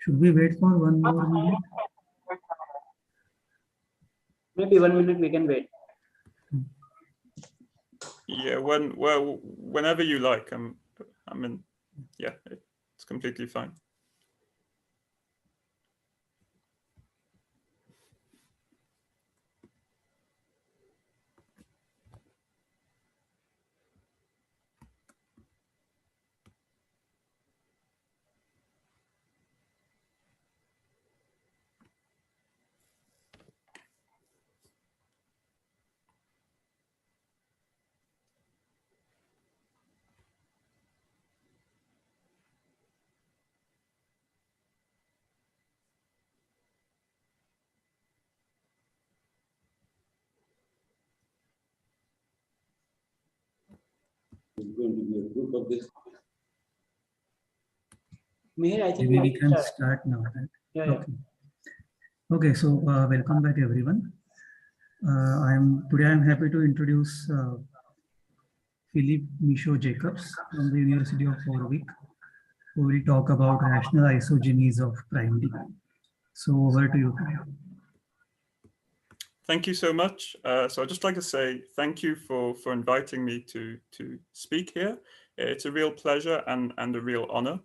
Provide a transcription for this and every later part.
Should we wait for 1 more minute? Maybe 1 minute we can wait. Yeah, whenever you like. I mean, yeah, it's completely fine. It's going to be a proof of this. Mihir, I think Maybe we can start now, right? Yeah, okay. Okay, so welcome back everyone. Today I'm happy to introduce Philippe Michaud-Jacobs from the University of Warwick, who will talk about rational isogenies of prime D. So over to you, Philippe. Thank you so much. So I'd just like to say thank you for inviting me to speak here. It's a real pleasure and a real honor.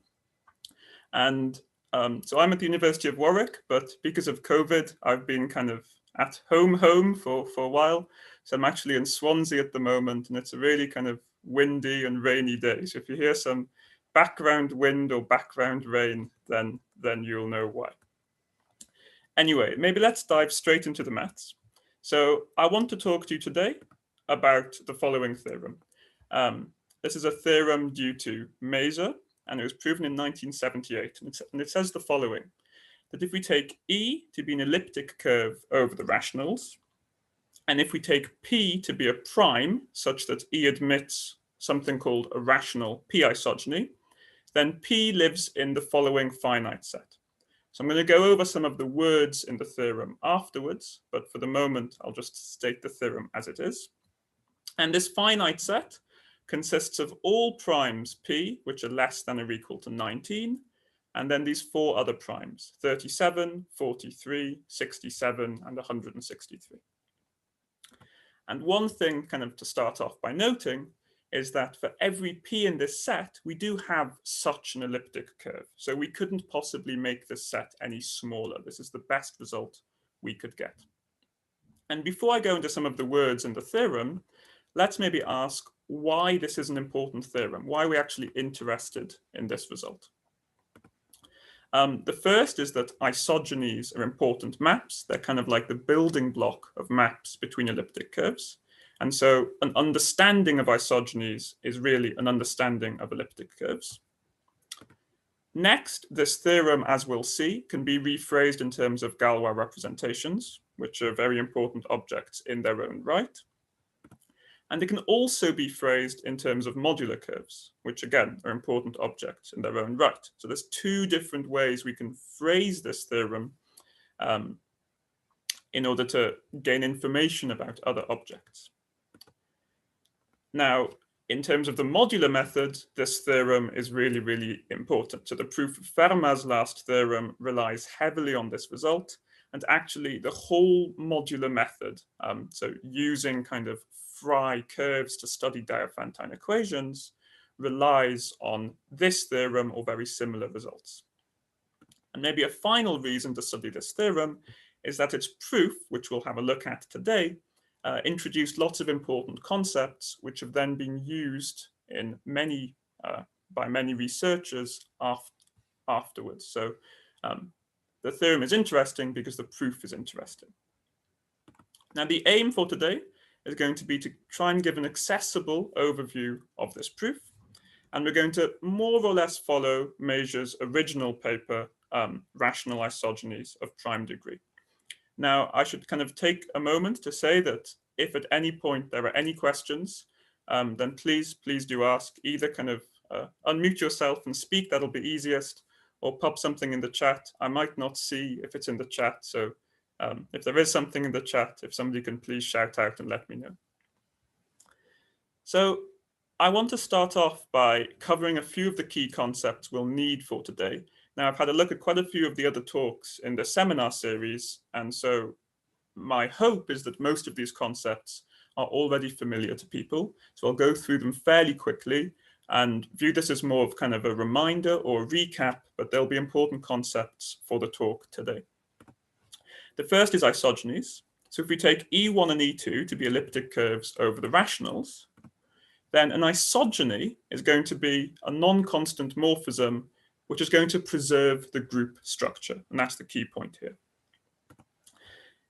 And so I'm at the University of Warwick, but because of COVID, I've been kind of at home for a while. So I'm actually in Swansea at the moment, and it's a really kind of windy and rainy day. So if you hear some background wind or background rain, then you'll know why. Anyway, maybe let's dive straight into the maths. So I want to talk to you today about the following theorem. This is a theorem due to Mazur, and it was proven in 1978. And it says the following, that if we take E to be an elliptic curve over the rationals, and if we take P to be a prime, such that E admits something called a rational p-isogeny, then P lives in the following finite set. So I'm going to go over some of the words in the theorem afterwards, but for the moment, I'll just state the theorem as it is. And this finite set consists of all primes P, which are less than or equal to 19, and then these 4 other primes, 37, 43, 67, and 163. And one thing kind of to start off by noting is that for every P in this set, we do have such an elliptic curve. So we couldn't possibly make this set any smaller. This is the best result we could get. And before I go into some of the words in the theorem, let's maybe ask why this is an important theorem. Why are we actually interested in this result? The first is that isogenies are important maps. They're kind of like the building block of maps between elliptic curves. And so an understanding of isogenies is really an understanding of elliptic curves. Next, this theorem, as we'll see, can be rephrased in terms of Galois representations, which are very important objects in their own right. And it can also be phrased in terms of modular curves, which again are important objects in their own right. So there's 2 different ways we can phrase this theorem in order to gain information about other objects. Now, in terms of the modular method, this theorem is really, really important. So the proof of Fermat's last theorem relies heavily on this result. And actually, the whole modular method, so using kind of Frey curves to study Diophantine equations, relies on this theorem or very similar results. And maybe a final reason to study this theorem is that its proof, which we'll have a look at today, introduced lots of important concepts which have then been used in by many researchers afterwards. So the theorem is interesting because the proof is interesting. Now, the aim for today is going to be to try and give an accessible overview of this proof. And we're going to more or less follow Mazur's original paper, Rational Isogenies of Prime Degree. Now, I should kind of take a moment to say that if at any point there are any questions, then please do ask. Either kind of unmute yourself and speak, that'll be easiest, or pop something in the chat. I might not see if it's in the chat, so if there is something in the chat, if somebody can please shout out and let me know. So I want to start off by covering a few of the key concepts we'll need for today Now, I've had a look at quite a few of the other talks in the seminar series, and so my hope is that most of these concepts are already familiar to people. So I'll go through them fairly quickly and view this as more of kind of a reminder or a recap, but there'll be important concepts for the talk today. The first is isogenies. So if we take E1 and E2 to be elliptic curves over the rationals, then an isogeny is going to be a non-constant morphism which is going to preserve the group structure. And that's the key point here.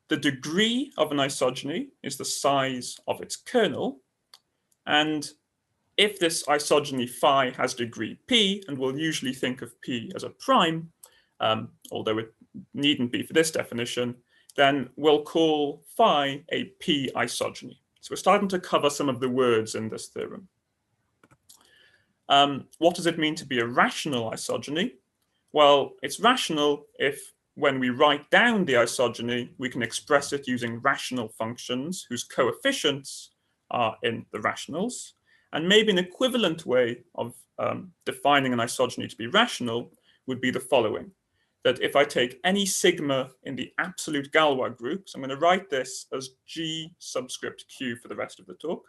The degree of an isogeny is the size of its kernel. And if this isogeny phi has degree p, and we'll usually think of p as a prime, although it needn't be for this definition, then we'll call phi a p-isogeny. So we're starting to cover some of the words in this theorem. What does it mean to be a rational isogeny? Well, it's rational if when we write down the isogeny, we can express it using rational functions whose coefficients are in the rationals. And maybe an equivalent way of defining an isogeny to be rational would be the following, that if I take any sigma in the absolute Galois group, so I'm going to write this as G subscript Q for the rest of the talk,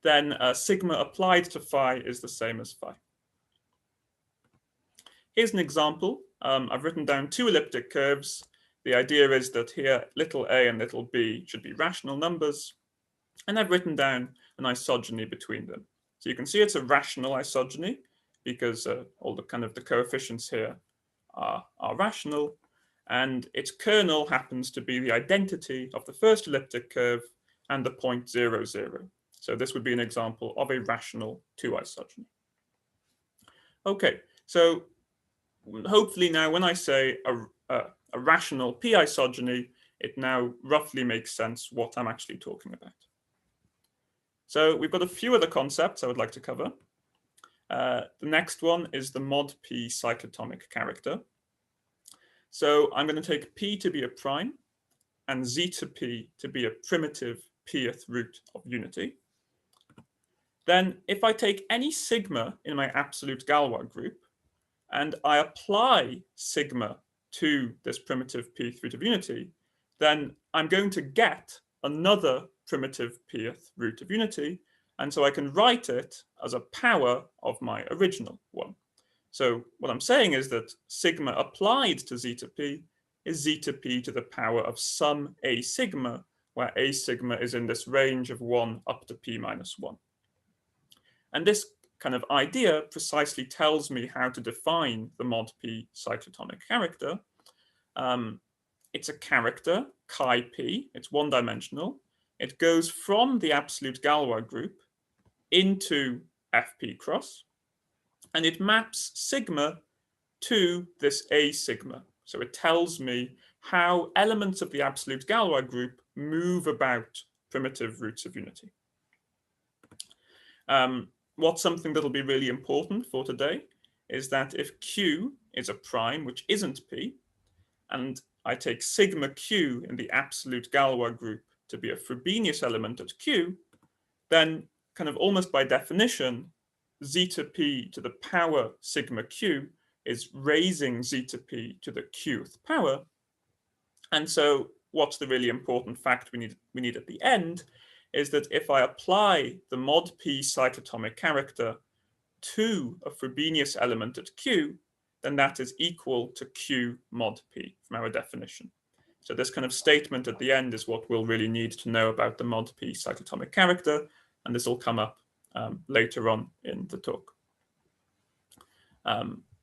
then sigma applied to phi is the same as phi. Here's an example. I've written down two elliptic curves. The idea is that here little a and little b should be rational numbers. And I've written down an isogeny between them. So you can see it's a rational isogeny because all the kind of the coefficients here are rational. And its kernel happens to be the identity of the first elliptic curve and the point 0, 0. So this would be an example of a rational 2 isogeny. Okay, so hopefully now when I say a rational p-isogeny, it now roughly makes sense what I'm actually talking about. So we've got a few other concepts I would like to cover. The next one is the ModP cyclotomic character. So I'm going to take p to be a prime and zeta p to be a primitive pth root of unity. Then if I take any sigma in my absolute Galois group and I apply sigma to this primitive pth root of unity, then I'm going to get another primitive pth root of unity. And so I can write it as a power of my original one. So what I'm saying is that sigma applied to zeta p is zeta p to the power of some a sigma, where a sigma is in this range of 1 up to p minus 1. And this kind of idea precisely tells me how to define the ModP cyclotomic character. It's a character, chi p, it's one-dimensional. It goes from the absolute Galois group into fp cross, and it maps sigma to this a sigma. So it tells me how elements of the absolute Galois group move about primitive roots of unity. What's something that'll be really important for today is that if Q is a prime, which isn't P, and I take sigma Q in the absolute Galois group to be a Frobenius element at Q, then kind of almost by definition, zeta P to the power sigma Q is raising zeta P to the Qth power. And so what's the really important fact we need at the end is that if I apply the ModP cyclotomic character to a Frobenius element at Q, then that is equal to Q mod P from our definition. So this kind of statement at the end is what we'll really need to know about the ModP cyclotomic character, and this will come up later on in the talk.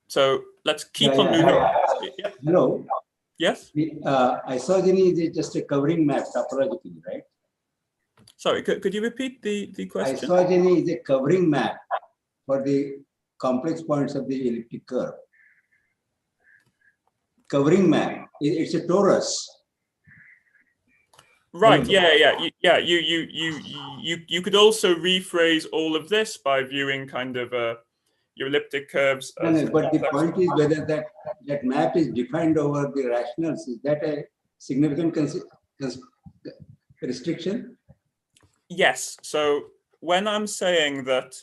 So let's keep on moving. Yeah. Hello. Yes? Isogeny is just a covering map topologically, right? Sorry, could you repeat the question? Isogeny is a covering map for the complex points of the elliptic curve. Covering map, it's a torus. Right, yeah. You could also rephrase all of this by viewing kind of your elliptic curves. No, but the point is whether that map is defined over the rationals. Is that a significant restriction? Yes. So when I'm saying that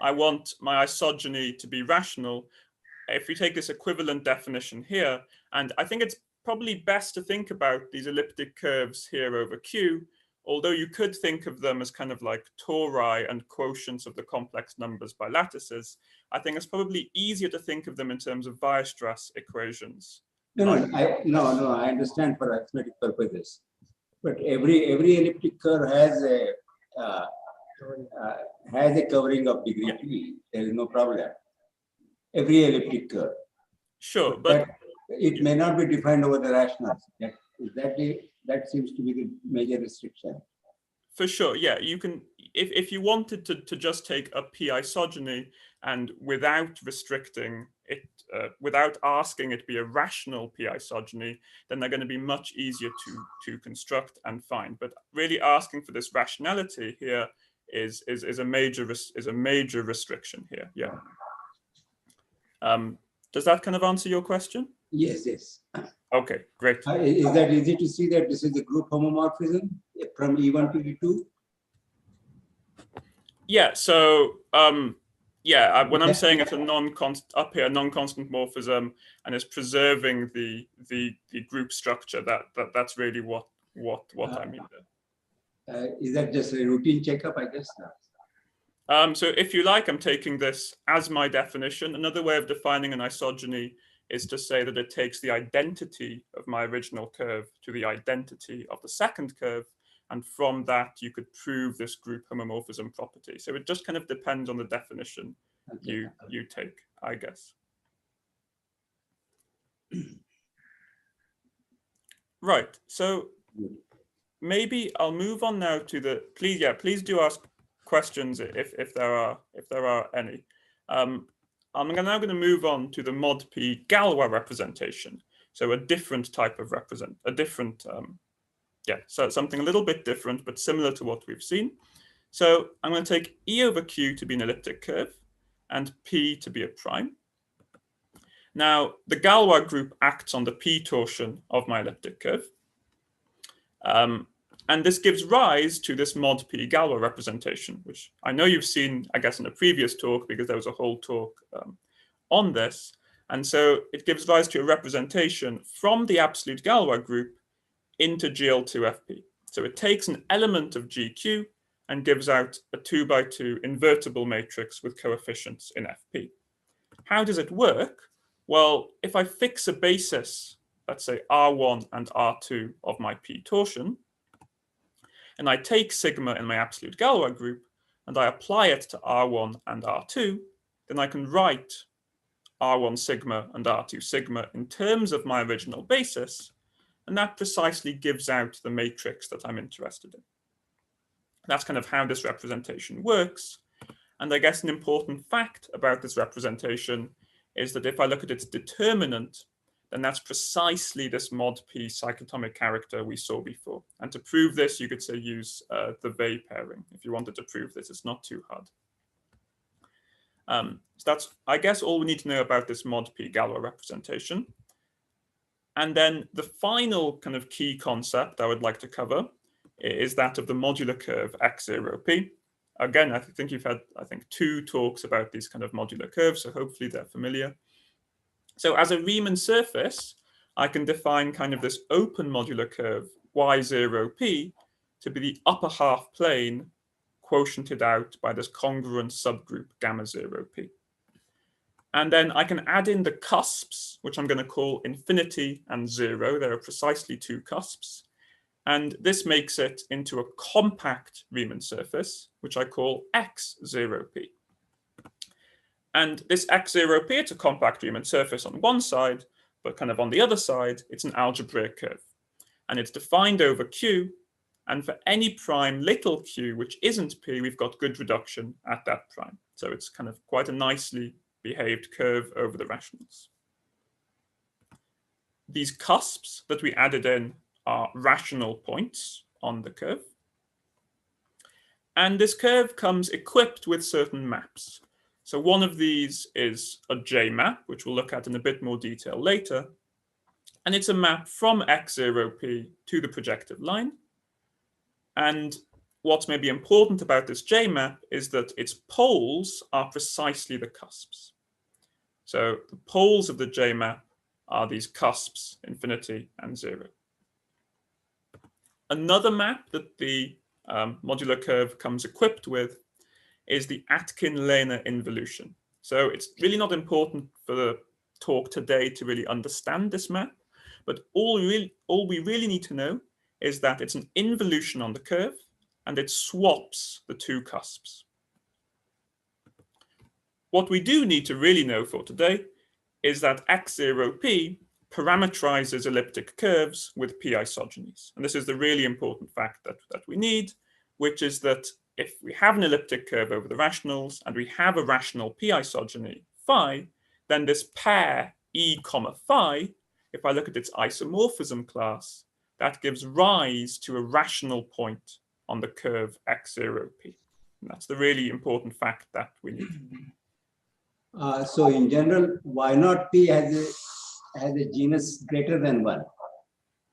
I want my isogeny to be rational, if we take this equivalent definition here, and I think it's probably best to think about these elliptic curves here over Q, although you could think of them as kind of like tori and quotients of the complex numbers by lattices, I think it's probably easier to think of them in terms of Weierstrass equations. No, I understand for arithmetic purposes. But every elliptic curve has a covering of degree p. There is no problem. Every elliptic curve. Sure, but it may not be defined over the rationals. That seems to be the major restriction. For sure, yeah. You can, if you wanted to just take a p-isogeny and without restricting it, without asking it be a rational p-isogeny, then they're going to be much easier to construct and find. But really asking for this rationality here is a major restriction here. Yeah. Does that kind of answer your question? Yes, yes. Okay, great. Is that easy to see that this is the group homomorphism from E1 to E2? Yeah, so yeah, when I'm saying it's a non-constant up here, non-constant morphism, and it's preserving the group structure, that's really what I mean there. Is that just a routine checkup, I guess? So if you like, I'm taking this as my definition. Another way of defining an isogeny is to say that it takes the identity of my original curve to the identity of the second curve. And from that, you could prove this group homomorphism property. So it just kind of depends on the definition you take, I guess. Right. So maybe I'll move on now to the, please do ask questions if there are any. I'm now going to move on to the ModP Galway representation. So a different type of so something a little bit different, but similar to what we've seen. So I'm going to take E over Q to be an elliptic curve and P to be a prime. Now, the Galois group acts on the P torsion of my elliptic curve. And this gives rise to this ModP Galway representation, which I know you've seen, I guess, in a previous talk, because there was a whole talk on this. And so it gives rise to a representation from the absolute Galois group into GL2FP. So it takes an element of GQ and gives out a 2x2 invertible matrix with coefficients in FP. How does it work? Well, if I fix a basis, let's say R1 and R2 of my P torsion, and I take sigma in my absolute Galois group, and I apply it to R1 and R2, then I can write R1 sigma and R2 sigma in terms of my original basis, and that precisely gives out the matrix that I'm interested in. That's kind of how this representation works. And I guess an important fact about this representation is that if I look at its determinant, then that's precisely this ModP cyclotomic character we saw before. And to prove this, you could say use the Weil pairing. If you wanted to prove this, it's not too hard. So that's, I guess, all we need to know about this ModP Galway representation. And then the final kind of key concept I would like to cover is that of the modular curve x0p. Again, I think you've had, I think, 2 talks about these kind of modular curves, so hopefully they're familiar. So as a Riemann surface, I can define kind of this open modular curve y0p to be the upper half plane quotiented out by this congruent subgroup gamma 0p. And then I can add in the cusps, which I'm going to call infinity and 0. There are precisely 2 cusps. And this makes it into a compact Riemann surface, which I call x0p. And this x0p, it's a compact Riemann surface on one side, but kind of on the other side, it's an algebraic curve. And it's defined over Q. And for any prime little q, which isn't P, we've got good reduction at that prime. So it's kind of quite a nicely behaved curve over the rationals. These cusps that we added in are rational points on the curve. And this curve comes equipped with certain maps. So one of these is a J map, which we'll look at in a bit more detail later. And it's a map from x0p to the projective line. And what's maybe important about this J map is that its poles are precisely the cusps. So the poles of the J map are these cusps, infinity and 0. Another map that the modular curve comes equipped with is the Atkin-Lehner involution. So it's really not important for the talk today to really understand this map, but all we really need to know is that it's an involution on the curve and it swaps the two cusps. What we do need to really know for today is that x0p parameterizes elliptic curves with p-isogenies. And this is the really important fact that we need, which is that if we have an elliptic curve over the rationals and we have a rational p-isogeny phi, then this pair E, phi, if I look at its isomorphism class, that gives rise to a rational point on the curve x0p. And that's the really important fact that we need. So in general, why not P has a genus greater than 1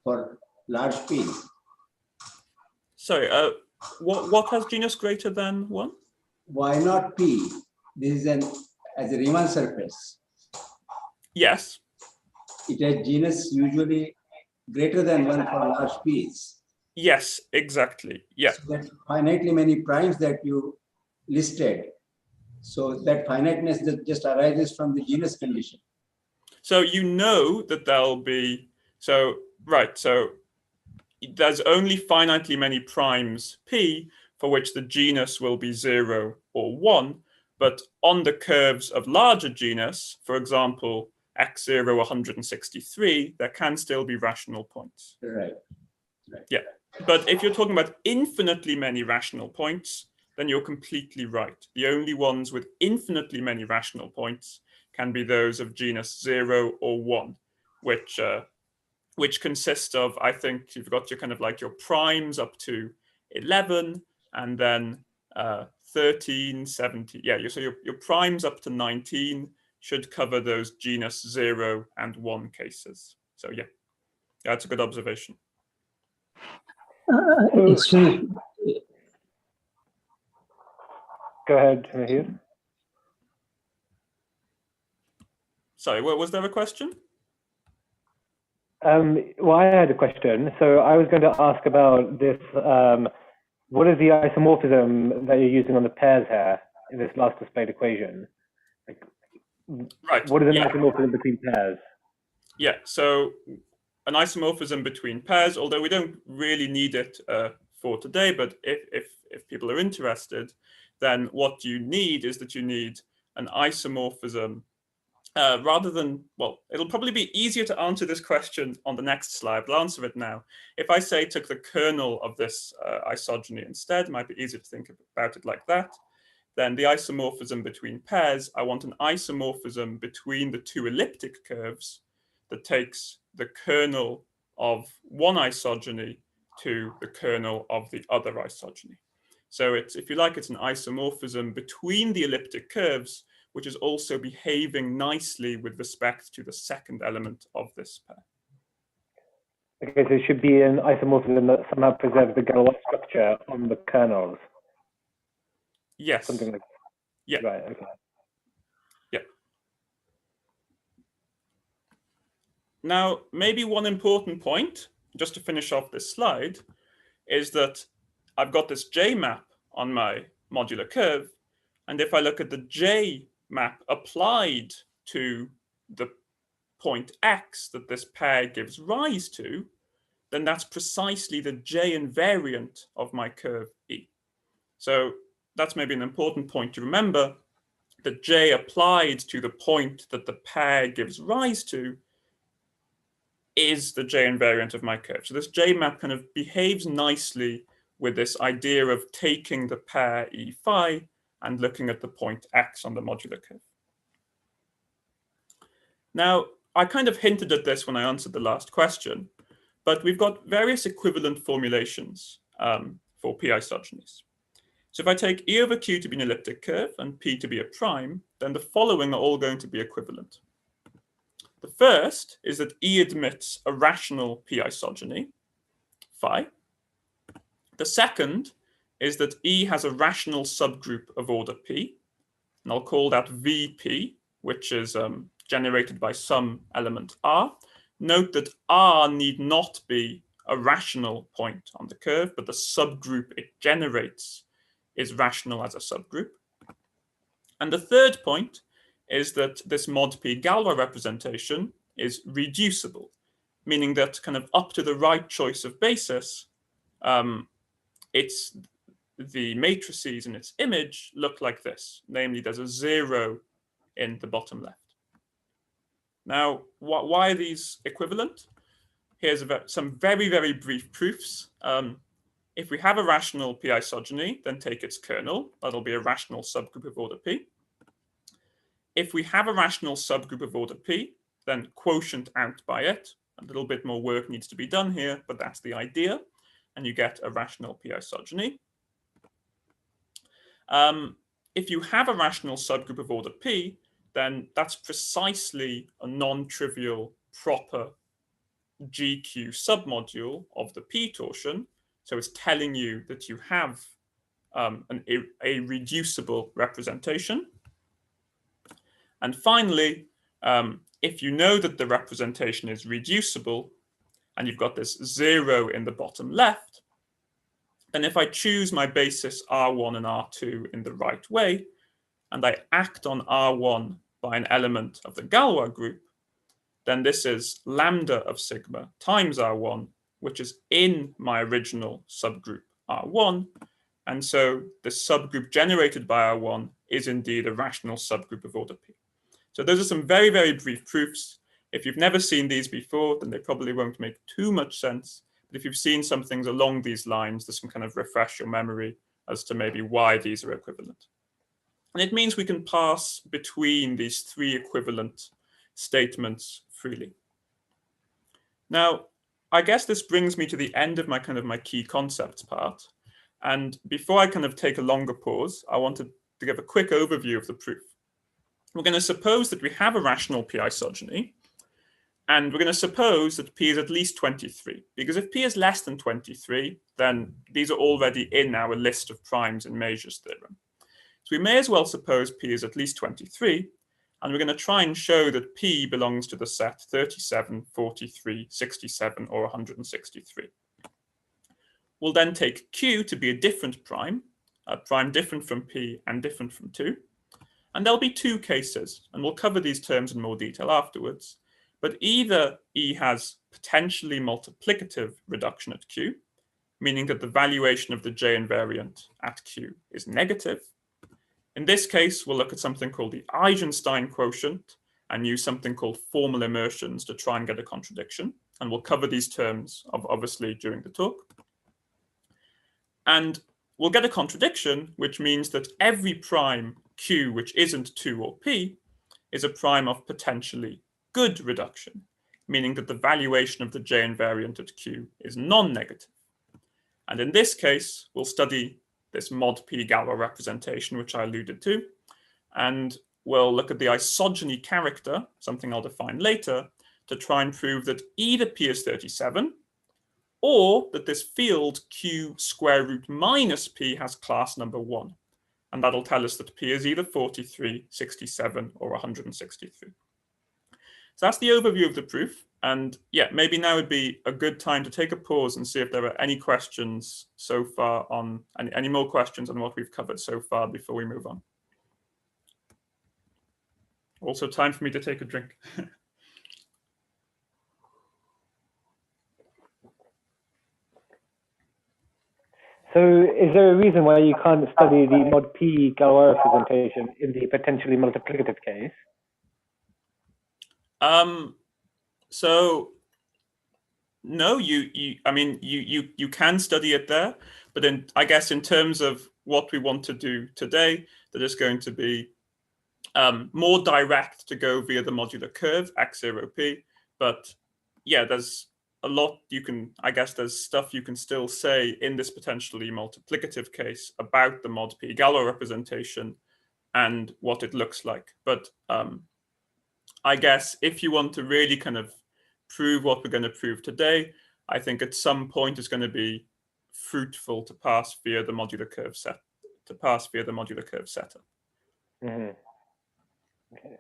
for large P? Sorry, what has genus greater than 1? Why not P? This is as a Riemann surface. Yes. It has genus usually greater than 1 for large P's. Yes, exactly. Yeah. So that finitely many primes that you listed. So that finiteness that just arises from the genus condition. So you know that there'll be, so there's only finitely many primes P for which the genus will be 0 or 1, but on the curves of larger genus, for example, x0 163, there can still be rational points. Right. Yeah, but if you're talking about infinitely many rational points, then you're completely right. The only ones with infinitely many rational points can be those of genus 0 or 1, which consist of, I think you've got your kind of like your primes up to 11 and then 13, 17. Yeah, so your primes up to 19 should cover those genus 0 and 1 cases. So yeah, that's a good observation. Excuse me. Go ahead, Mihir. Sorry, was there a question? Well, I had a question. So I was going to ask about this. What is the isomorphism that you're using on the pairs here in this last displayed equation? Like, right. What is an isomorphism between pairs? Yeah, so an isomorphism between pairs, although we don't really need it for today, but if people are interested, then what you need is that you need an isomorphism rather than, well, it'll probably be easier to answer this question on the next slide, but I'll answer it now. If I say took the kernel of this isogeny instead, it might be easier to think about it like that. Then the isomorphism between pairs, I want an isomorphism between the two elliptic curves that takes the kernel of one isogeny to the kernel of the other isogeny. So it's, if you like, it's an isomorphism between the elliptic curves, which is also behaving nicely with respect to the second element of this pair. Okay, so it should be an isomorphism that somehow preserves the Galois structure on the kernels. Yes. Something like that. Yeah. Right, okay. Yeah. Now, maybe one important point, just to finish off this slide, is that I've got this J map on my modular curve. And if I look at the J map applied to the point X that this pair gives rise to, then that's precisely the J invariant of my curve E. So that's maybe an important point to remember, that J applied to the point that the pair gives rise to is the J invariant of my curve. So this J map kind of behaves nicely with this idea of taking the pair E phi and looking at the point X on the modular curve. Now, I kind of hinted at this when I answered the last question, but we've got various equivalent formulations for p-isogenies. So if I take E over Q to be an elliptic curve and P to be a prime, then the following are all going to be equivalent. The first is that E admits a rational p-isogeny, phi. The second is that E has a rational subgroup of order P, and I'll call that VP, which is generated by some element r. Note that r need not be a rational point on the curve, but the subgroup it generates is rational as a subgroup. And the third point is that this ModP Galway representation is reducible, meaning that kind of up to the right choice of basis, it's the matrices in its image look like this. Namely, there's a 0 in the bottom left. Now, why are these equivalent? Here's some very, very brief proofs. If we have a rational p-isogeny, then take its kernel. That'll be a rational subgroup of order p. If we have a rational subgroup of order p, then quotient out by it. A little bit more work needs to be done here, but that's the idea. And you get a rational p-isogeny. If you have a rational subgroup of order p, then that's precisely a non-trivial proper GQ submodule of the p torsion. So it's telling you that you have a reducible representation. And finally, if you know that the representation is reducible and you've got this 0 in the bottom left, then if I choose my basis R1 and R2 in the right way, and I act on R1 by an element of the Galois group, then this is lambda of sigma times R1, which is in my original subgroup R1. And so the subgroup generated by R1 is indeed a rational subgroup of order P. So those are some very, very brief proofs. If you've never seen these before, then they probably won't make too much sense. But if you've seen some things along these lines, this can kind of refresh your memory as to maybe why these are equivalent. And it means we can pass between these three equivalent statements freely. Now, I guess this brings me to the end of my my key concepts part. And before I kind of take a longer pause, I wanted to give a quick overview of the proof. We're going to suppose that we have a rational p-isogeny, and we're going to suppose that p is at least 23, because if p is less than 23, then these are already in our list of primes in Mazur's theorem. So we may as well suppose p is at least 23, and we're going to try and show that p belongs to the set 37, 43, 67, or 163. We'll then take q to be a prime different from p and different from 2. And there'll be two cases, and we'll cover these terms in more detail afterwards. But either E has potentially multiplicative reduction at Q, meaning that the valuation of the J invariant at Q is negative. In this case, we'll look at something called the Eisenstein quotient and use something called formal immersions to try and get a contradiction. And we'll cover these terms obviously during the talk. And we'll get a contradiction, which means that every prime Q, which isn't 2 or P, is a prime of potentially good reduction, meaning that the valuation of the J invariant at Q is non-negative. And in this case, we'll study this ModP Galway representation, which I alluded to, and we'll look at the isogeny character, something I'll define later, to try and prove that either P is 37, or that this field Q square root minus P has class number 1. And that'll tell us that P is either 43, 67, or 163. So that's the overview of the proof. And yeah, maybe now would be a good time to take a pause and see if there are any questions so far on, any more questions on what we've covered so far before we move on. Also time for me to take a drink. So is there a reason why you can't study the ModP Galway representation in the potentially multiplicative case? So no, you can study it there, but then I guess in terms of what we want to do today, that is going to be more direct to go via the modular curve x0p. But yeah, there's a lot you can, I guess there's stuff you can still say in this potentially multiplicative case about the ModP Galway representation and what it looks like. But I guess if you want to really kind of prove what we're going to prove today, I think at some point it's going to be fruitful to pass via the modular curve setup. Mm-hmm. Okay.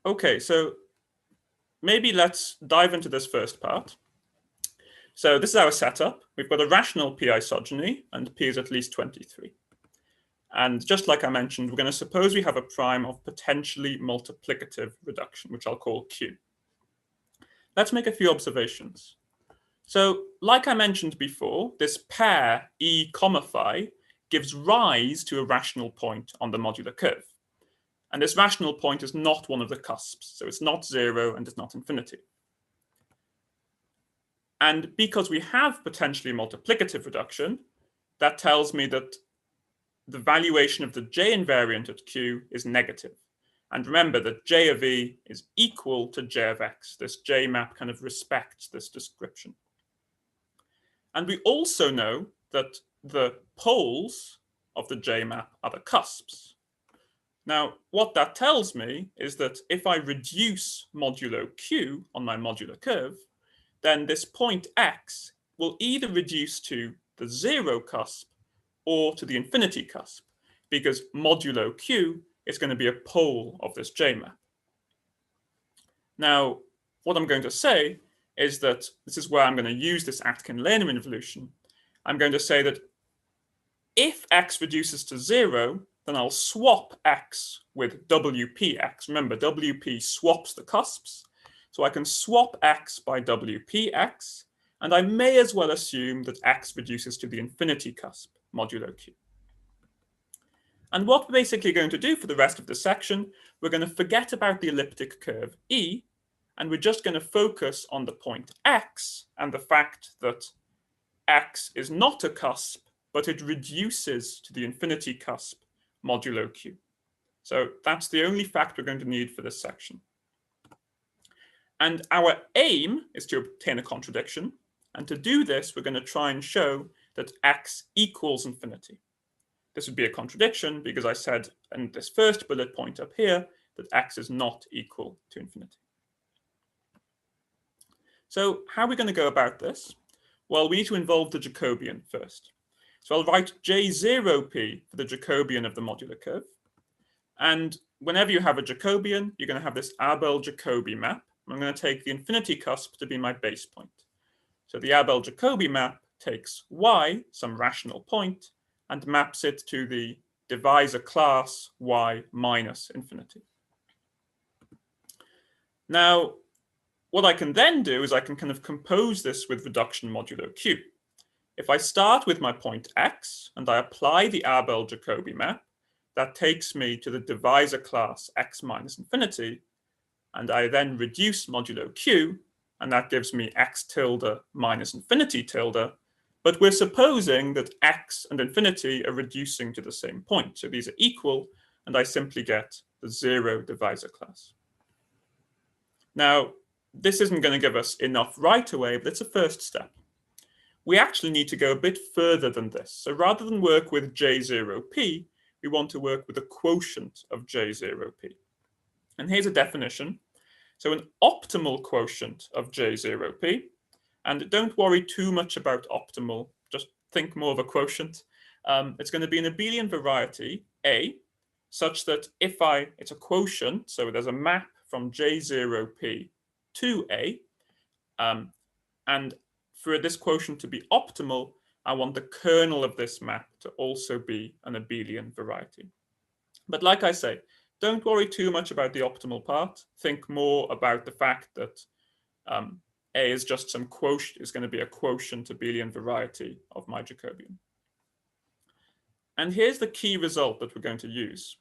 Okay, so maybe let's dive into this first part. So this is our setup. We've got a rational p-isogeny, and p is at least 23. And just like I mentioned, we're going to suppose we have a prime of potentially multiplicative reduction, which I'll call Q. Let's make a few observations. So like I mentioned before, this pair E, phi gives rise to a rational point on the modular curve. And this rational point is not one of the cusps. So it's not 0 and it's not infinity. And because we have potentially multiplicative reduction, that tells me that the valuation of the J invariant at Q is negative. And remember that J of E is equal to J of X. This J map kind of respects this description. And we also know that the poles of the J map are the cusps. Now, what that tells me is that if I reduce modulo Q on my modular curve, then this point X will either reduce to the 0 cusp or to the infinity cusp, because modulo Q is going to be a pole of this J map. Now, what I'm going to say is that this is where I'm going to use this Atkin-Lehner involution. I'm going to say that if X reduces to 0, then I'll swap X with WPX. Remember, WP swaps the cusps. So I can swap X by WPX, and I may as well assume that X reduces to the infinity cusp, modulo Q. And what we're basically going to do for the rest of the section, we're going to forget about the elliptic curve E, and we're just going to focus on the point X and the fact that X is not a cusp, but it reduces to the infinity cusp, modulo Q. So that's the only fact we're going to need for this section. And our aim is to obtain a contradiction. And to do this, we're going to try and show that X equals infinity. This would be a contradiction because I said in this first bullet point up here that X is not equal to infinity. So how are we going to go about this? Well, we need to involve the Jacobian first. So I'll write J0p for the Jacobian of the modular curve. And whenever you have a Jacobian, you're going to have this Abel-Jacobi map. I'm going to take the infinity cusp to be my base point. So the Abel-Jacobi map takes y, some rational point, and maps it to the divisor class y minus infinity. Now, what I can then do is I can kind of compose this with reduction modulo Q. If I start with my point X and I apply the Abel-Jacobi map, that takes me to the divisor class x minus infinity, and I then reduce modulo Q, and that gives me x tilde minus infinity tilde, but we're supposing that x and infinity are reducing to the same point. So these are equal, and I simply get the 0 divisor class. Now, this isn't going to give us enough right away, but it's a first step. We actually need to go a bit further than this. So rather than work with J0p, we want to work with a quotient of J0p. And here's a definition. So an optimal quotient of J0p, and don't worry too much about optimal, just think more of a quotient. It's going to be an abelian variety, A, such that it's a quotient, so there's a map from J0p to A, and for this quotient to be optimal, I want the kernel of this map to also be an abelian variety. But like I say, don't worry too much about the optimal part. Think more about the fact that A is just some quotient, is going to be a quotient abelian variety of my Jacobian. And here's the key result that we're going to use.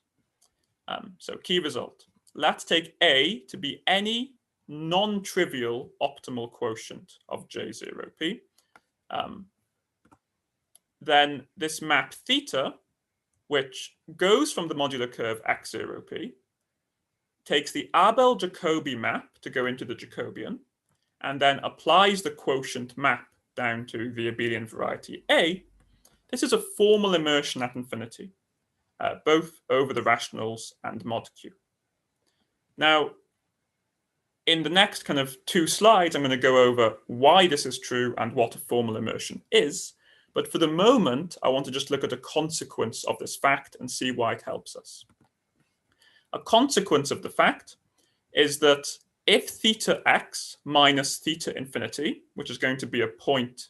So key result. Let's take A to be any non-trivial optimal quotient of J0p. Then this map theta, which goes from the modular curve x0p, takes the Abel-Jacobi map to go into the Jacobian, and then applies the quotient map down to the abelian variety A. This is a formal immersion at infinity, both over the rationals and mod Q. Now, in the next kind of 2 slides, I'm going to go over why this is true and what a formal immersion is. But for the moment, I want to just look at a consequence of this fact and see why it helps us. A consequence of the fact is that if theta x minus theta infinity, which is going to be a point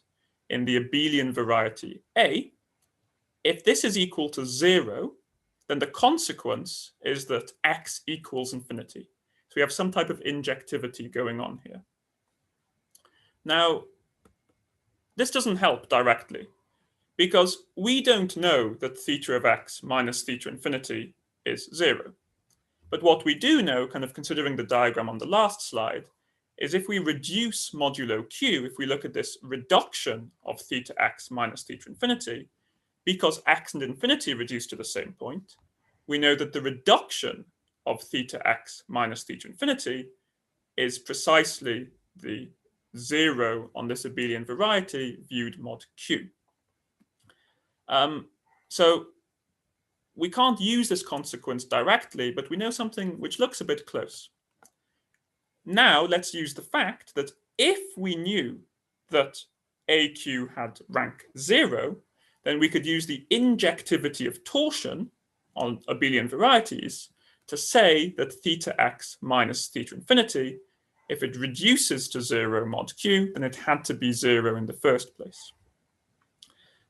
in the abelian variety A, if this is equal to 0, then the consequence is that x equals infinity. So we have some type of injectivity going on here. Now, this doesn't help directly, because we don't know that theta of x minus theta infinity is 0. But what we do know, kind of considering the diagram on the last slide, is if we reduce modulo q, if we look at this reduction of theta x minus theta infinity, because x and infinity reduce to the same point, we know that the reduction of theta x minus theta infinity is precisely the 0 on this abelian variety viewed mod q. So we can't use this consequence directly, but we know something which looks a bit close. Now let's use the fact that if we knew that AQ had rank 0, then we could use the injectivity of torsion on abelian varieties to say that theta x minus theta infinity, if it reduces to 0 mod q, then it had to be 0 in the first place.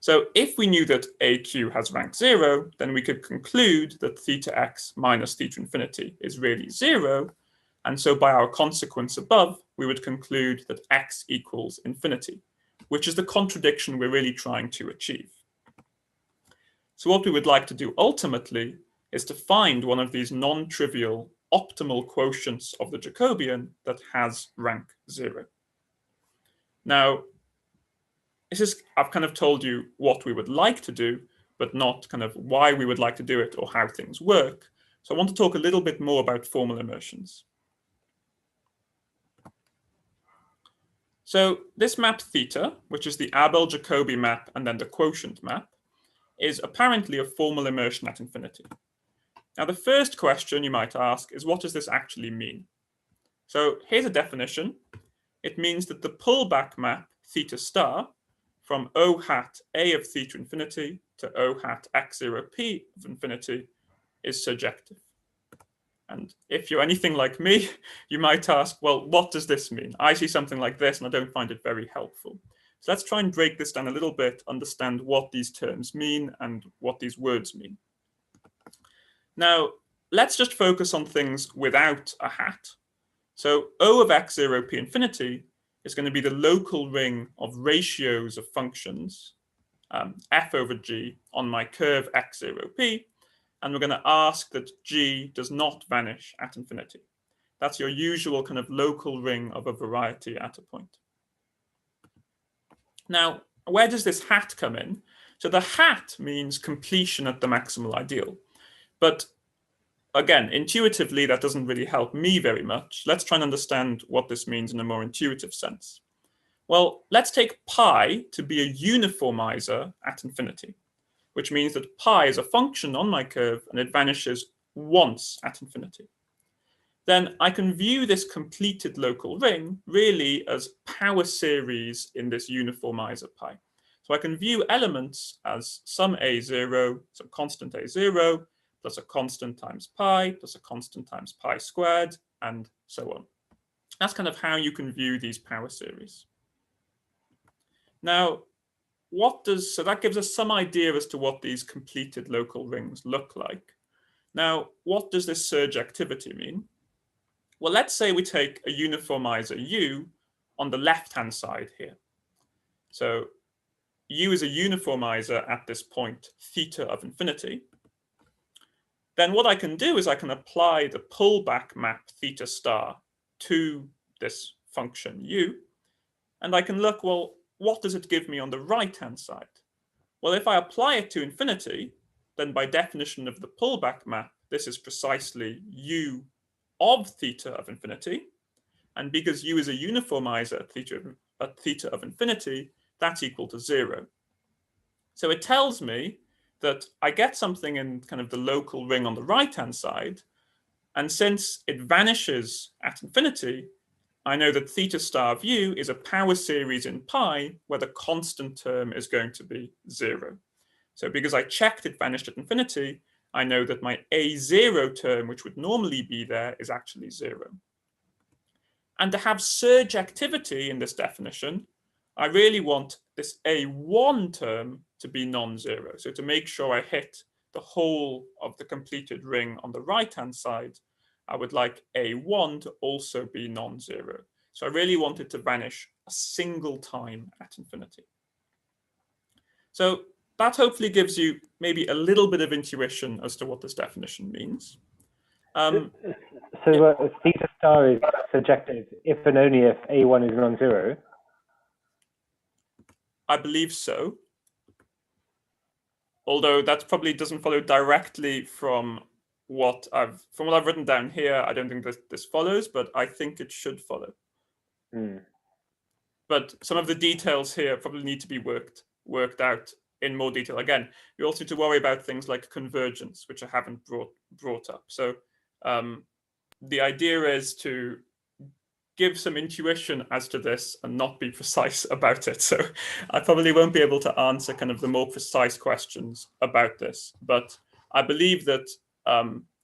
So if we knew that AQ has rank 0, then we could conclude that theta x minus theta infinity is really 0. And so by our consequence above, we would conclude that x equals infinity, which is the contradiction we're really trying to achieve. So what we would like to do ultimately is to find one of these non-trivial optimal quotients of the Jacobian that has rank 0. Now, I've kind of told you what we would like to do, but not kind of why we would like to do it or how things work. So I want to talk a little bit more about formal immersions. So this map theta, which is the Abel-Jacobi map and then the quotient map, is apparently a formal immersion at infinity. Now, the first question you might ask is, what does this actually mean? So here's a definition. It means that the pullback map theta star from O hat A of theta infinity to O hat x0p of infinity is surjective. And if you're anything like me, you might ask, well, what does this mean? I see something like this and I don't find it very helpful. So let's try and break this down a little bit, understand what these terms mean and what these words mean. Now, let's just focus on things without a hat. So O of x0p infinity is going to be the local ring of ratios of functions, f over g, on my curve x0p, and we're going to ask that g does not vanish at infinity. That's your usual kind of local ring of a variety at a point. Now, where does this hat come in? So the hat means completion at the maximal ideal. But again, intuitively, that doesn't really help me very much. Let's try and understand what this means in a more intuitive sense. Well, let's take pi to be a uniformizer at infinity, which means that pi is a function on my curve and it vanishes once at infinity. Then I can view this completed local ring really as power series in this uniformizer pi. So I can view elements as some a0, some constant a0, plus a constant times pi, plus a constant times pi squared, and so on. That's kind of how you can view these power series. Now, so that gives us some idea as to what these completed local rings look like. Now, what does this surjectivity mean? Well, let's say we take a uniformizer U on the left-hand side here. So U is a uniformizer at this point, theta of infinity. Then what I can do is I can apply the pullback map theta star to this function U, and I can look, well, what does it give me on the right-hand side? Well, if I apply it to infinity, then by definition of the pullback map, this is precisely U of theta of infinity. And because U is a uniformizer at theta of infinity, that's equal to 0. So it tells me that I get something in kind of the local ring on the right-hand side. And since it vanishes at infinity, I know that theta star of U is a power series in pi where the constant term is going to be 0. So because I checked it vanished at infinity, I know that my A0 term, which would normally be there, is actually 0. And to have surge activity in this definition, I really want this A1 term to be non-zero. So to make sure I hit the whole of the completed ring on the right-hand side, I would like A1 to also be non-zero. So I really want it to vanish a single time at infinity. So that hopefully gives you maybe a little bit of intuition as to what this definition means. So theta star is surjective if and only if A1 is non-zero? I believe so. Although that probably doesn't follow directly from what I've written down here. I don't think this follows, but I think it should follow. But some of the details here probably need to be worked out in more detail. Again, you also need to worry about things like convergence, which I haven't brought up. So the idea is to give some intuition as to this and not be precise about it. So I probably won't be able to answer kind of the more precise questions about this. But I believe that,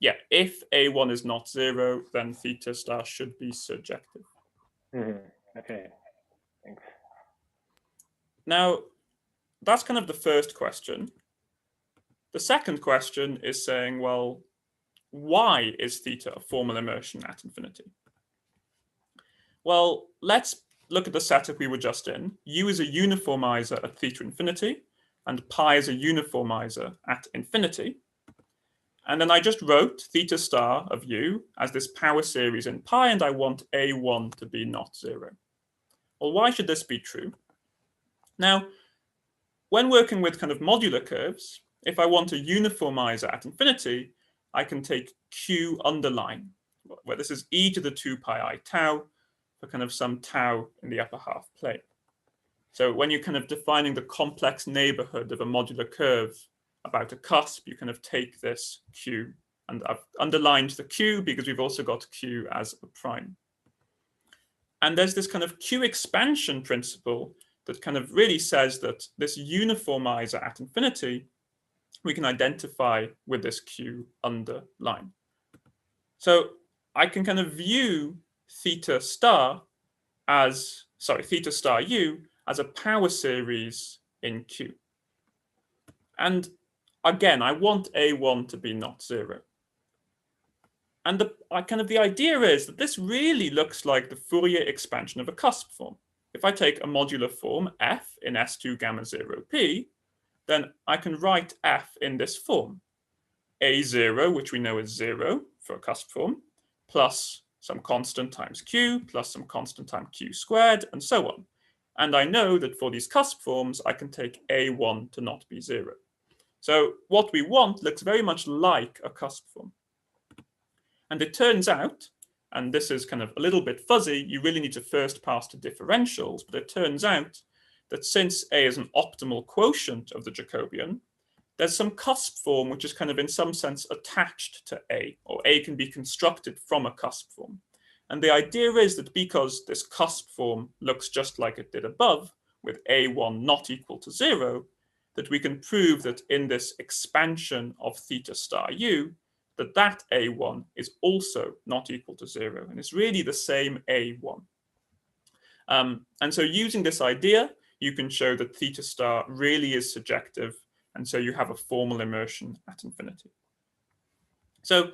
yeah, if A1 is not 0, then theta star should be surjective. Okay, thanks. Now, that's kind of the first question. The second question is saying, well, why is theta a formal immersion at infinity? Well, let's look at the setup we were just in. U is a uniformizer at theta infinity, and pi is a uniformizer at infinity. And then I just wrote theta star of u as this power series in pi, and I want A1 to be not 0. Well, why should this be true? Now, when working with kind of modular curves, if I want a uniformizer at infinity, I can take Q underline, where this is e to the 2 pi I tau, for kind of some tau in the upper half plane. So when you're kind of defining the complex neighborhood of a modular curve about a cusp, you kind of take this Q, and I've underlined the Q because we've also got Q as a prime. And there's this kind of Q expansion principle that kind of really says that this uniformizer at infinity, we can identify with this Q underline. So I can kind of view theta star u as a power series in Q. And again, I want A1 to be not 0. And the idea is that this really looks like the Fourier expansion of a cusp form. If I take a modular form f in S2 gamma 0p, then I can write f in this form. A0, which we know is 0 for a cusp form, plus some constant times q, plus some constant times q squared, and so on. And I know that for these cusp forms, I can take A1 to not be 0. So what we want looks very much like a cusp form. And it turns out, and this is kind of a little bit fuzzy, you really need to first pass to differentials, but it turns out that since A is an optimal quotient of the Jacobian, there's some cusp form which is kind of in some sense attached to A, or A can be constructed from a cusp form. And the idea is that because this cusp form looks just like it did above, with A1 not equal to 0, that we can prove that in this expansion of theta star u, that A1 is also not equal to 0, and it's really the same A1. And so using this idea, you can show that theta star really is surjective, and so you have a formal immersion at infinity. So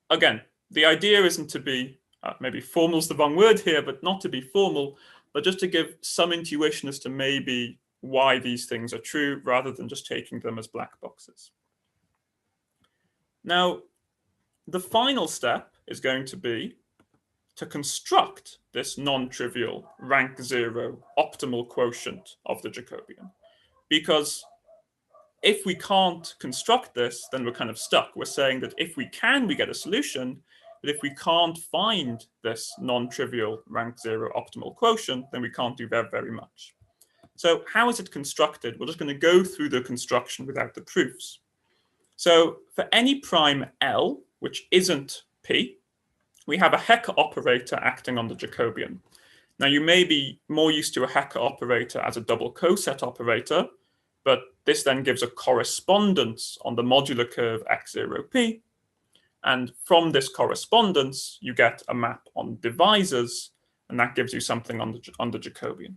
again, the idea isn't to be, maybe formal is the wrong word here, but not to be formal, but just to give some intuition as to maybe why these things are true, rather than just taking them as black boxes. Now, the final step is going to be to construct this non-trivial rank 0 optimal quotient of the Jacobian. Because if we can't construct this, then we're kind of stuck. We're saying that if we can, we get a solution, but if we can't find this non-trivial rank 0 optimal quotient, then we can't do very, very much. So how is it constructed? We're just going to go through the construction without the proofs. So for any prime L, which isn't P, we have a Hecker operator acting on the Jacobian. Now you may be more used to a Hecker operator as a double coset operator, but this then gives a correspondence on the modular curve x0p. And from this correspondence, you get a map on divisors, and that gives you something on the Jacobian.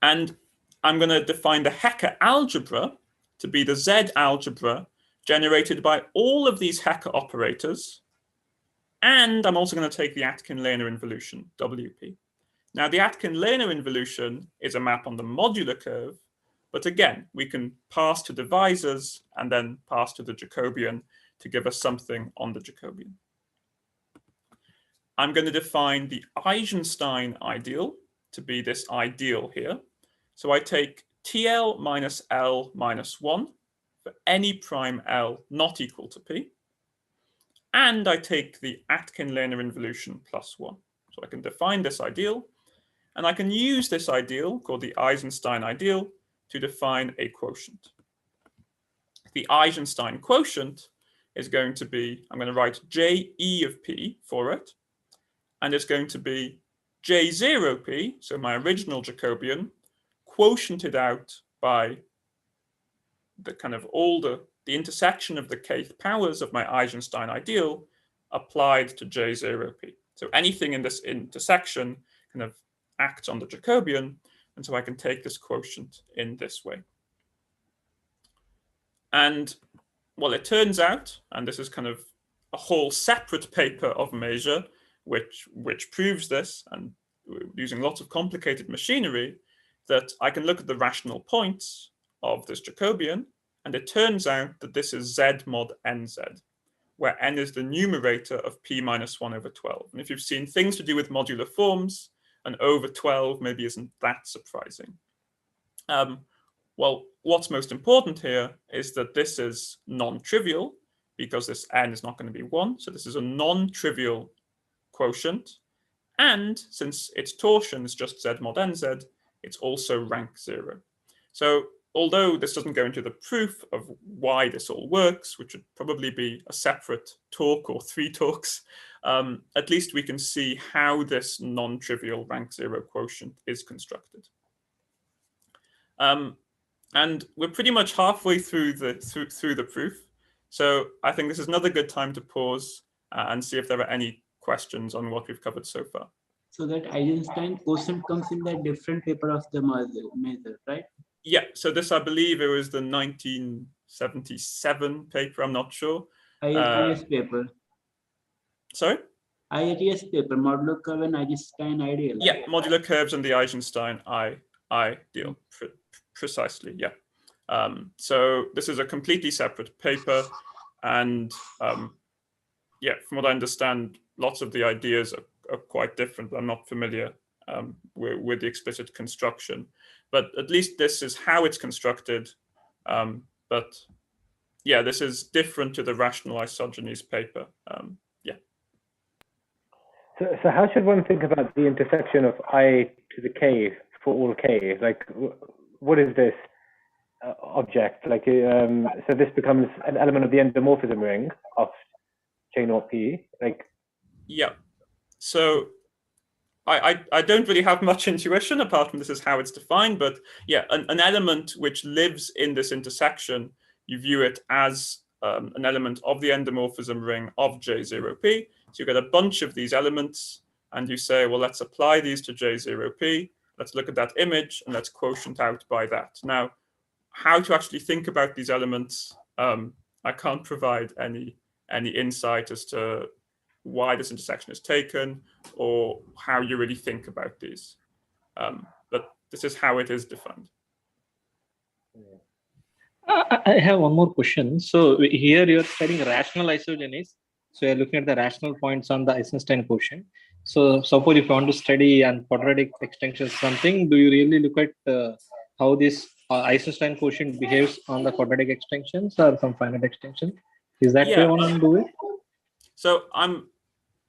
And I'm going to define the Hecker algebra to be the Z algebra generated by all of these Hecker operators. And I'm also going to take the Atkin-Lehner involution, WP. Now, the Atkin-Lehner involution is a map on the modular curve, but again, we can pass to divisors and then pass to the Jacobian to give us something on the Jacobian. I'm going to define the Eisenstein ideal to be this ideal here. So I take TL minus L minus 1 for any prime L not equal to P. And I take the Atkin-Lehner involution plus 1. So I can define this ideal. And I can use this ideal, called the Eisenstein ideal, to define a quotient. The Eisenstein quotient is going to be, I'm going to write JE of P for it. And it's going to be J0P, so my original Jacobian, quotiented out by the kind of all the intersection of the kth powers of my Eisenstein ideal applied to J0P. So anything in this intersection kind of acts on the Jacobian, and so I can take this quotient in this way. And well, it turns out, and this is kind of a whole separate paper of Mazur, which proves this, and using lots of complicated machinery, that I can look at the rational points of this Jacobian, and it turns out that this is Z mod NZ, where n is the numerator of p minus 1 over 12. And if you've seen things to do with modular forms, an over 12 maybe isn't that surprising. Well, what's most important here is that this is non-trivial, because this n is not going to be 1. So this is a non-trivial quotient. And since its torsion is just Z mod NZ, it's also rank 0. So although this doesn't go into the proof of why this all works, which would probably be a separate talk or 3 talks, at least we can see how this non-trivial rank 0 quotient is constructed. And we're pretty much halfway through the proof. So I think this is another good time to pause and see if there are any questions on what we've covered so far. So that Eisenstein quotient comes in that different paper of the Mazur, right? Yeah, so this, I believe it was the 1977 paper, I'm not sure. IISc paper. Sorry? IISc paper, Modular Curve and Eisenstein ideal. Yeah, Modular Curves and the Eisenstein ideal, precisely, yeah. So this is a completely separate paper, and yeah, from what I understand, lots of the ideas are quite different. I'm not familiar with the explicit construction, but at least this is how it's constructed. But yeah, this is different to the rational Isogenies paper. Yeah. So how should one think about the intersection of I to the k for all k? Like, what is this object? Like, so this becomes an element of the endomorphism ring of J naught p. Like, yeah. So I don't really have much intuition apart from this is how it's defined, but yeah, an element which lives in this intersection, you view it as an element of the endomorphism ring of J0p. So you get a bunch of these elements and you say, well, let's apply these to J0p. Let's look at that image and let's quotient out by that. Now, how to actually think about these elements, I can't provide any insight as to why this intersection is taken or how you really think about these. But this is how it is defined. I have one more question. So here you're studying rational isogenies. So you're looking at the rational points on the Eisenstein quotient. So suppose if you want to study on quadratic extensions something, do you really look at how this Eisenstein quotient behaves on the quadratic extensions or some finite extension? Is that way one can do it? So I'm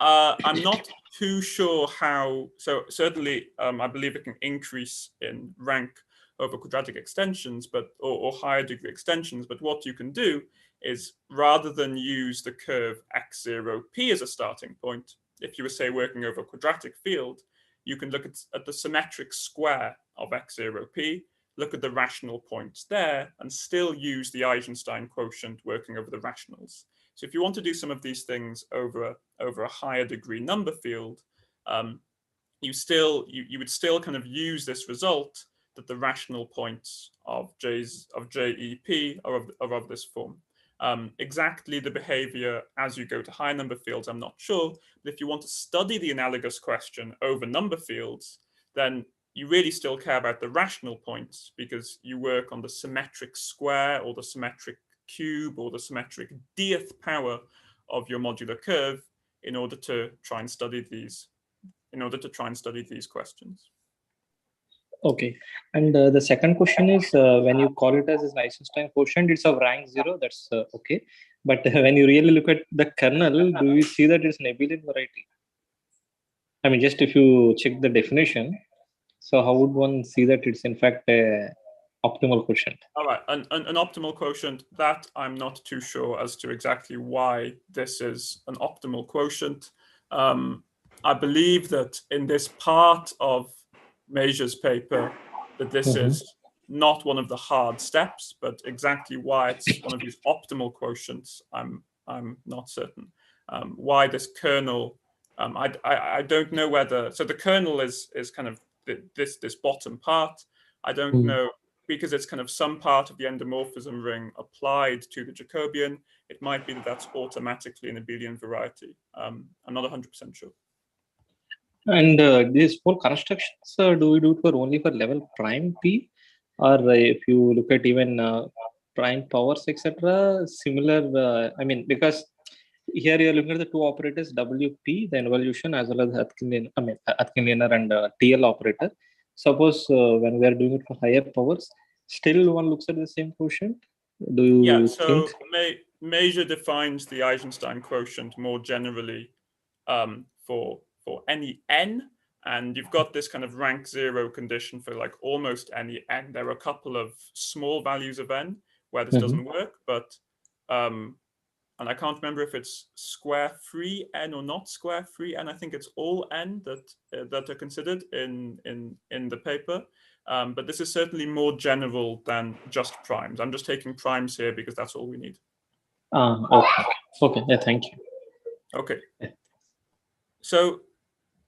not too sure how. So certainly, I believe it can increase in rank over quadratic extensions, but or higher degree extensions. But what you can do is, rather than use the curve x0p as a starting point, if you were, say, working over a quadratic field, you can look at the symmetric square of x0p. look at the rational points there and still use the Eisenstein quotient working over the rationals. So if you want to do some of these things over a higher degree number field, you would still kind of use this result that the rational points of JEP are of this form. Exactly the behavior as you go to higher number fields, I'm not sure. But if you want to study the analogous question over number fields, then you really still care about the rational points because you work on the symmetric square or the symmetric cube or the symmetric dth power of your modular curve in order to try and study these questions. Okay, and the second question is when you call it as an Eisenstein quotient, it's of rank 0. That's okay. But when you really look at the kernel, do you see that it's an abelian variety? I mean, just if you check the definition, so how would one see that it's in fact a optimal quotient? All right, an optimal quotient, that I'm not too sure as to exactly why this is an optimal quotient. I believe that in this part of Mazur's paper that this is not one of the hard steps, but exactly why it's one of these optimal quotients, I'm not certain. Why this kernel, I don't know whether, so the kernel is kind of this bottom part. I don't know, because it's kind of some part of the endomorphism ring applied to the Jacobian. It might be that that's automatically an abelian variety. I'm not 100% sure. And these four constructions, do we do it for only for level prime P, or if you look at even prime powers, etc., similar? I mean, because here you're looking at the two operators, WP, the involution, as well as Atkins-Linear and TL operator. Suppose when we are doing it for higher powers, still one looks at the same quotient. Do you think? Mazur defines the Eisenstein quotient more generally for any n, and you've got this kind of rank 0 condition for like almost any n. There are a couple of small values of n where this doesn't work, but and I can't remember if it's square free n or not square free n. I think it's all n that are considered in the paper. But this is certainly more general than just primes. I'm just taking primes here because that's all we need. Okay. Yeah, thank you. Okay. So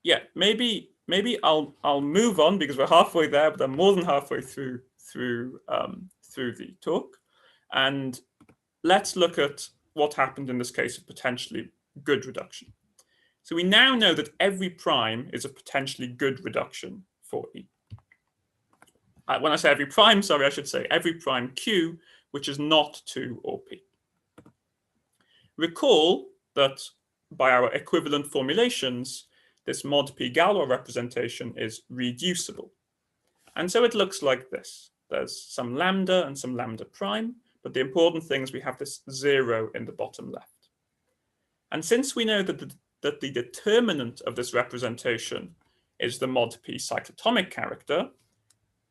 yeah, maybe I'll move on because we're halfway there, but I'm more than halfway through the talk, and let's look at what happened in this case of potentially good reduction. So we now know that every prime is a potentially good reduction for E. When I say every prime, sorry, I should say every prime Q, which is not 2 or P. Recall that by our equivalent formulations, this ModP Galway representation is reducible. And so it looks like this. There's some lambda and some lambda prime, but the important thing is we have this 0 in the bottom left. And since we know that the determinant of this representation is the ModP cyclotomic character,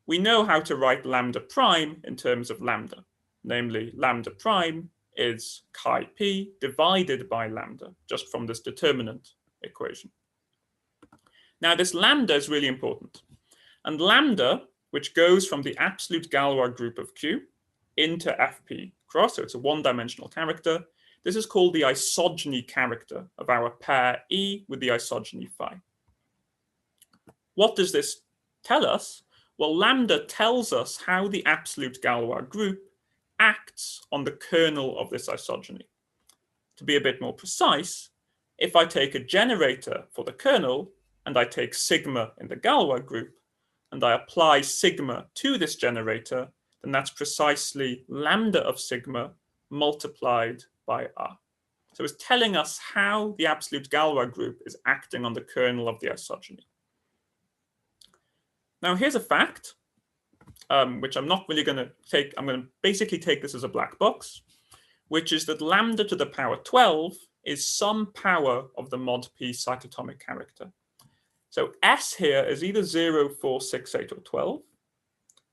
we know how to write lambda prime in terms of lambda. Namely, lambda prime is chi p divided by lambda, just from this determinant equation. Now, this lambda is really important. And lambda, which goes from the absolute Galois group of Q into FP cross, so it's a one-dimensional character, this is called the isogeny character of our pair E with the isogeny phi. What does this tell us? Well, lambda tells us how the absolute Galois group acts on the kernel of this isogeny. To be a bit more precise, if I take a generator for the kernel, and I take sigma in the Galois group, and I apply sigma to this generator, then that's precisely lambda of sigma multiplied by R. So it's telling us how the absolute Galois group is acting on the kernel of the isogeny. Now here's a fact, which I'm not really going to take. I'm going to basically take this as a black box, which is that lambda to the power 12 is some power of the ModP cyclotomic character. So S here is either 0, 4, 6, 8, or 12.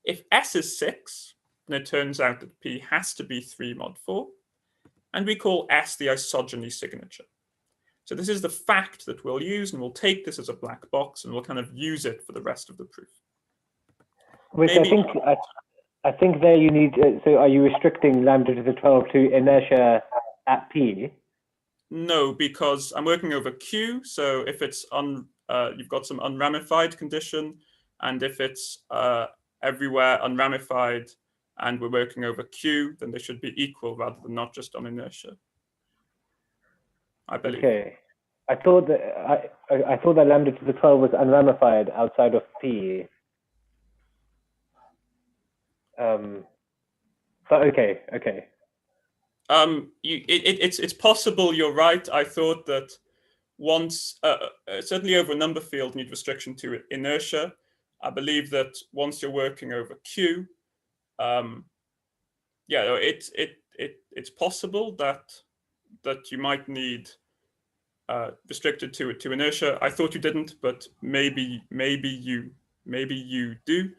If S is 6, then it turns out that P has to be 3 mod 4. And we call S the isogeny signature. So this is the fact that we'll use, and we'll take this as a black box, and we'll kind of use it for the rest of the proof. Which maybe, I think there you need, so are you restricting lambda to the 12 to inertia at P? no, because I'm working over Q. So if it's you've got some unramified condition, and if it's everywhere unramified and we're working over Q, then they should be equal rather than not just on inertia, I believe. Okay. I thought that lambda to the 12 was unramified outside of P. But okay. It's possible you're right. I thought that once, certainly over a number field, need restriction to inertia. I believe that once you're working over Q, yeah, it's possible that you might need restricted to inertia. I thought you didn't, but maybe you do.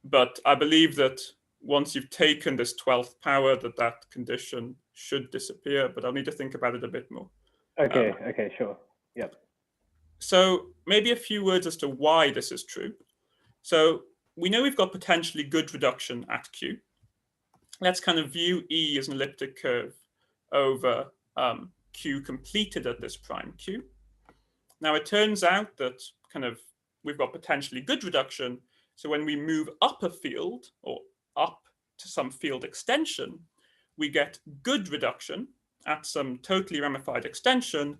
But I believe that once you've taken this 12th power, that condition should disappear. But I'll need to think about it a bit more. Okay. Sure. Yep. So maybe a few words as to why this is true. So we know we've got potentially good reduction at Q. Let's kind of view E as an elliptic curve over Q completed at this prime Q. Now it turns out that kind of we've got potentially good reduction. So when we move up a field or up to some field extension, we get good reduction at some totally ramified extension,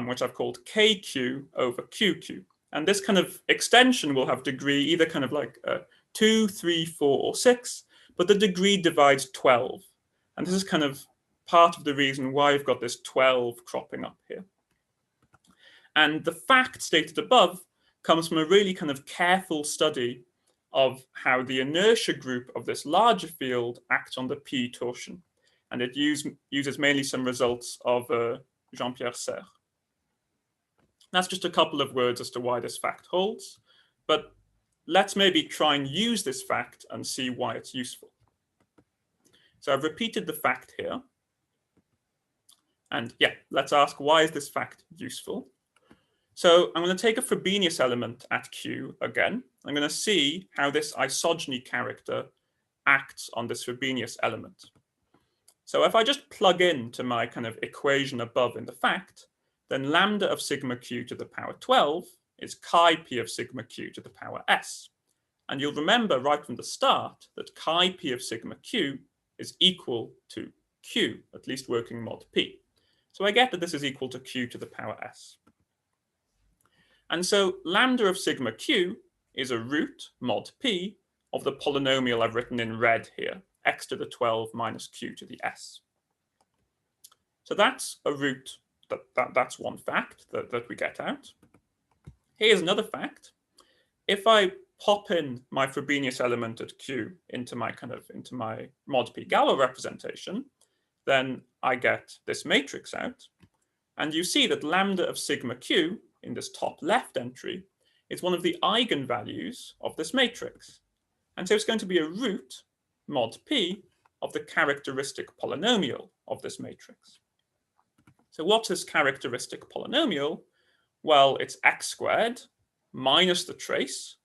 which I've called KQ over QQ. And this kind of extension will have degree either kind of like 2, 3, 4, or 6, but the degree divides 12. And this is kind of part of the reason why I've got this 12 cropping up here. And the fact stated above comes from a really kind of careful study of how the inertia group of this larger field acts on the P torsion. And it uses mainly some results of Jean-Pierre Serre. That's just a couple of words as to why this fact holds. But let's maybe try and use this fact and see why it's useful. So I've repeated the fact here. And yeah, let's ask, why is this fact useful? So I'm going to take a Frobenius element at Q again. I'm going to see how this isogeny character acts on this Frobenius element. So if I just plug into my kind of equation above in the fact, then lambda of sigma q to the power 12 is chi p of sigma q to the power s. And you'll remember right from the start that chi p of sigma q is equal to q, at least working mod p. So I get that this is equal to q to the power s. And so lambda of sigma q is a root mod p of the polynomial I've written in red here, x to the 12 minus q to the s. So that's a root, that's one fact that we get out. Here's another fact. If I pop in my Frobenius element at q into my ModP Galway representation, then I get this matrix out. And you see that lambda of sigma q in this top left entry is one of the eigenvalues of this matrix. And so it's going to be a root mod p of the characteristic polynomial of this matrix. So what's this characteristic polynomial? Well, it's x squared minus the trace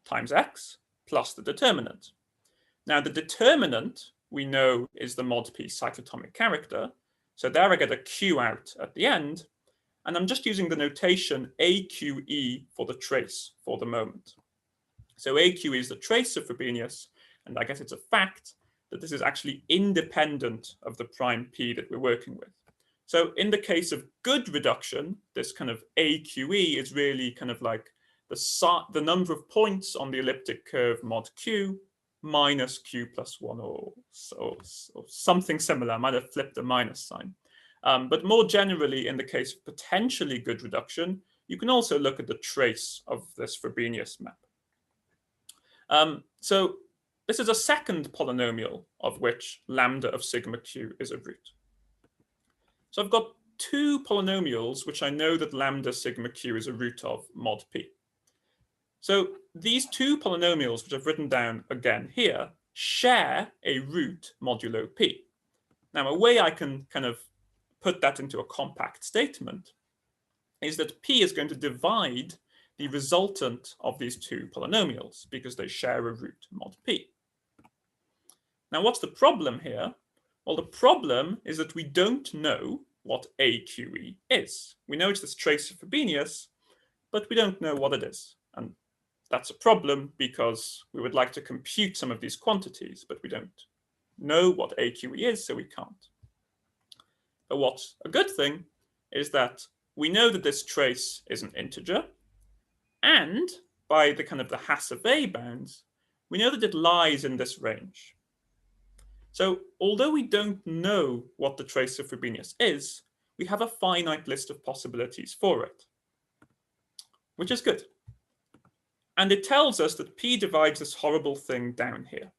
times x plus the determinant. Now the determinant we know is the mod p cyclotomic character. So there I get a q out at the end. And I'm just using the notation AQE for the trace for the moment. So AQ is the trace of Frobenius, and I guess it's a fact that this is actually independent of the prime P that we're working with. So in the case of good reduction, this kind of AQE is really kind of like the number of points on the elliptic curve mod Q minus Q plus 1 or something similar. I might have flipped the minus sign. But more generally, in the case of potentially good reduction, you can also look at the trace of this Frobenius map. So this is a second polynomial of which lambda of sigma q is a root. So I've got two polynomials which I know that lambda sigma q is a root of mod p. So these two polynomials, which I've written down again here, share a root modulo p. Now, a way I can kind of put that into a compact statement is that p is going to divide the resultant of these two polynomials because they share a root mod p. Now, what's the problem here? Well, the problem is that we don't know what AQE is. We know it's this trace of Frobenius, but we don't know what it is. And that's a problem because we would like to compute some of these quantities, but we don't know what AQE is, so we can't. But what's a good thing is that we know that this trace is an integer, and by the kind of the Hasse-Weil bounds, we know that it lies in this range. So although we don't know what the trace of Frobenius is, we have a finite list of possibilities for it, which is good. And it tells us that P divides this horrible thing down here.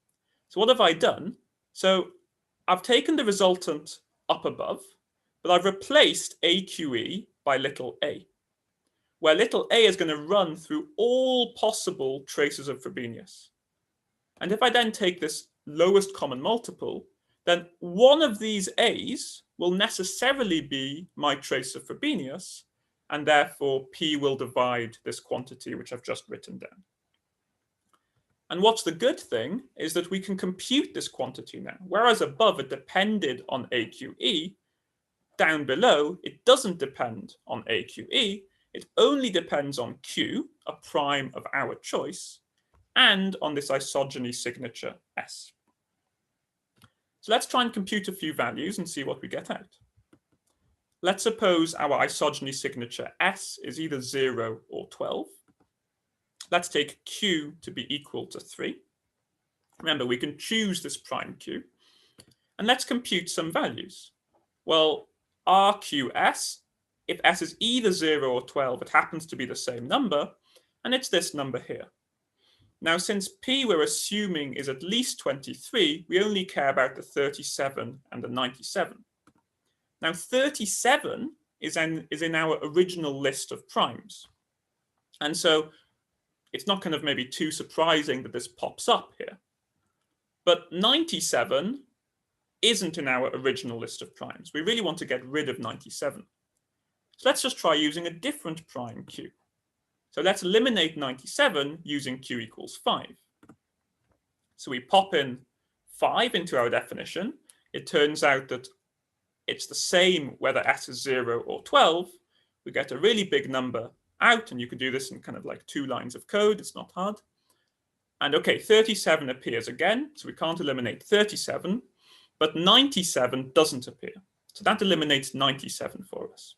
So what have I done? So I've taken the resultant up above, but I've replaced AQE by little a, where little a is going to run through all possible traces of Frobenius. And if I then take this lowest common multiple, then one of these a's will necessarily be my trace of Frobenius, and therefore P will divide this quantity which I've just written down. And what's the good thing is that we can compute this quantity now. Whereas above it depended on AQE, down below it doesn't depend on AQE, it only depends on Q, a prime of our choice, and on this isogeny signature S. So let's try and compute a few values and see what we get out. Let's suppose our isogeny signature S is either 0 or 12. Let's take Q to be equal to 3. Remember, we can choose this prime Q. And let's compute some values. Well, RQS, if S is either 0 or 12, it happens to be the same number, and it's this number here. Now, since P we're assuming is at least 23, we only care about the 37 and the 97. Now, 37 is in our original list of primes. And so it's not kind of maybe too surprising that this pops up here. But 97 isn't in our original list of primes. We really want to get rid of 97. So let's just try using a different prime Q. So let's eliminate 97 using Q equals 5. So we pop in 5 into our definition. It turns out that it's the same whether S is 0 or 12. We get a really big number out, and you can do this in kind of like 2 lines of code. It's not hard. And okay, 37 appears again, so we can't eliminate 37, but 97 doesn't appear. So that eliminates 97 for us.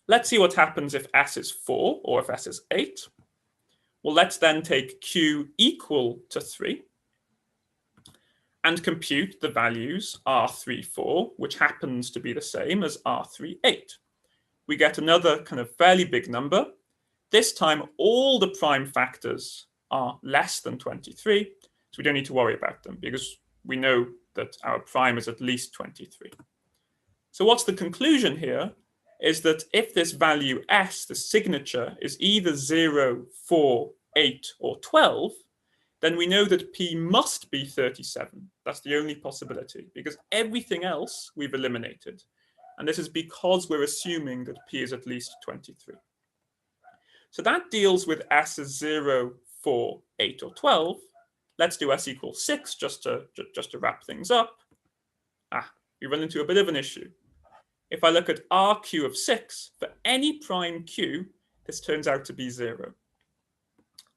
Let's see what happens if S is 4 or if S is 8. Well, let's then take Q equal to 3 and compute the values R34, which happens to be the same as R38. We get another kind of fairly big number. This time, all the prime factors are less than 23, so we don't need to worry about them because we know that our prime is at least 23. So what's the conclusion here? Is that if this value S, the signature, is either 0, 4, 8, or 12, then we know that P must be 37. That's the only possibility, because everything else we've eliminated. And this is because we're assuming that P is at least 23. So that deals with S as 0, 4, 8, or 12. Let's do S equals 6 just to wrap things up. We run into a bit of an issue. If I look at RQ of 6, for any prime Q, this turns out to be 0.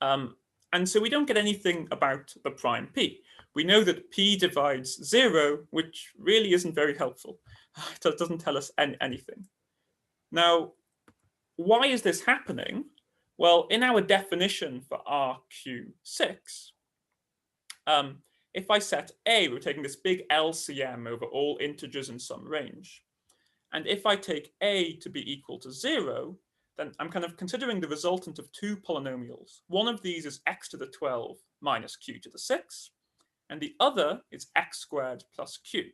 And so we don't get anything about the prime P. We know that P divides 0, which really isn't very helpful. It doesn't tell us anything. Now, why is this happening? Well, in our definition for RQ6, if I set A, we're taking this big LCM over all integers in some range. And if I take A to be equal to 0, then I'm kind of considering the resultant of 2 polynomials. One of these is x to the 12 minus q to the 6, and the other is x squared plus q.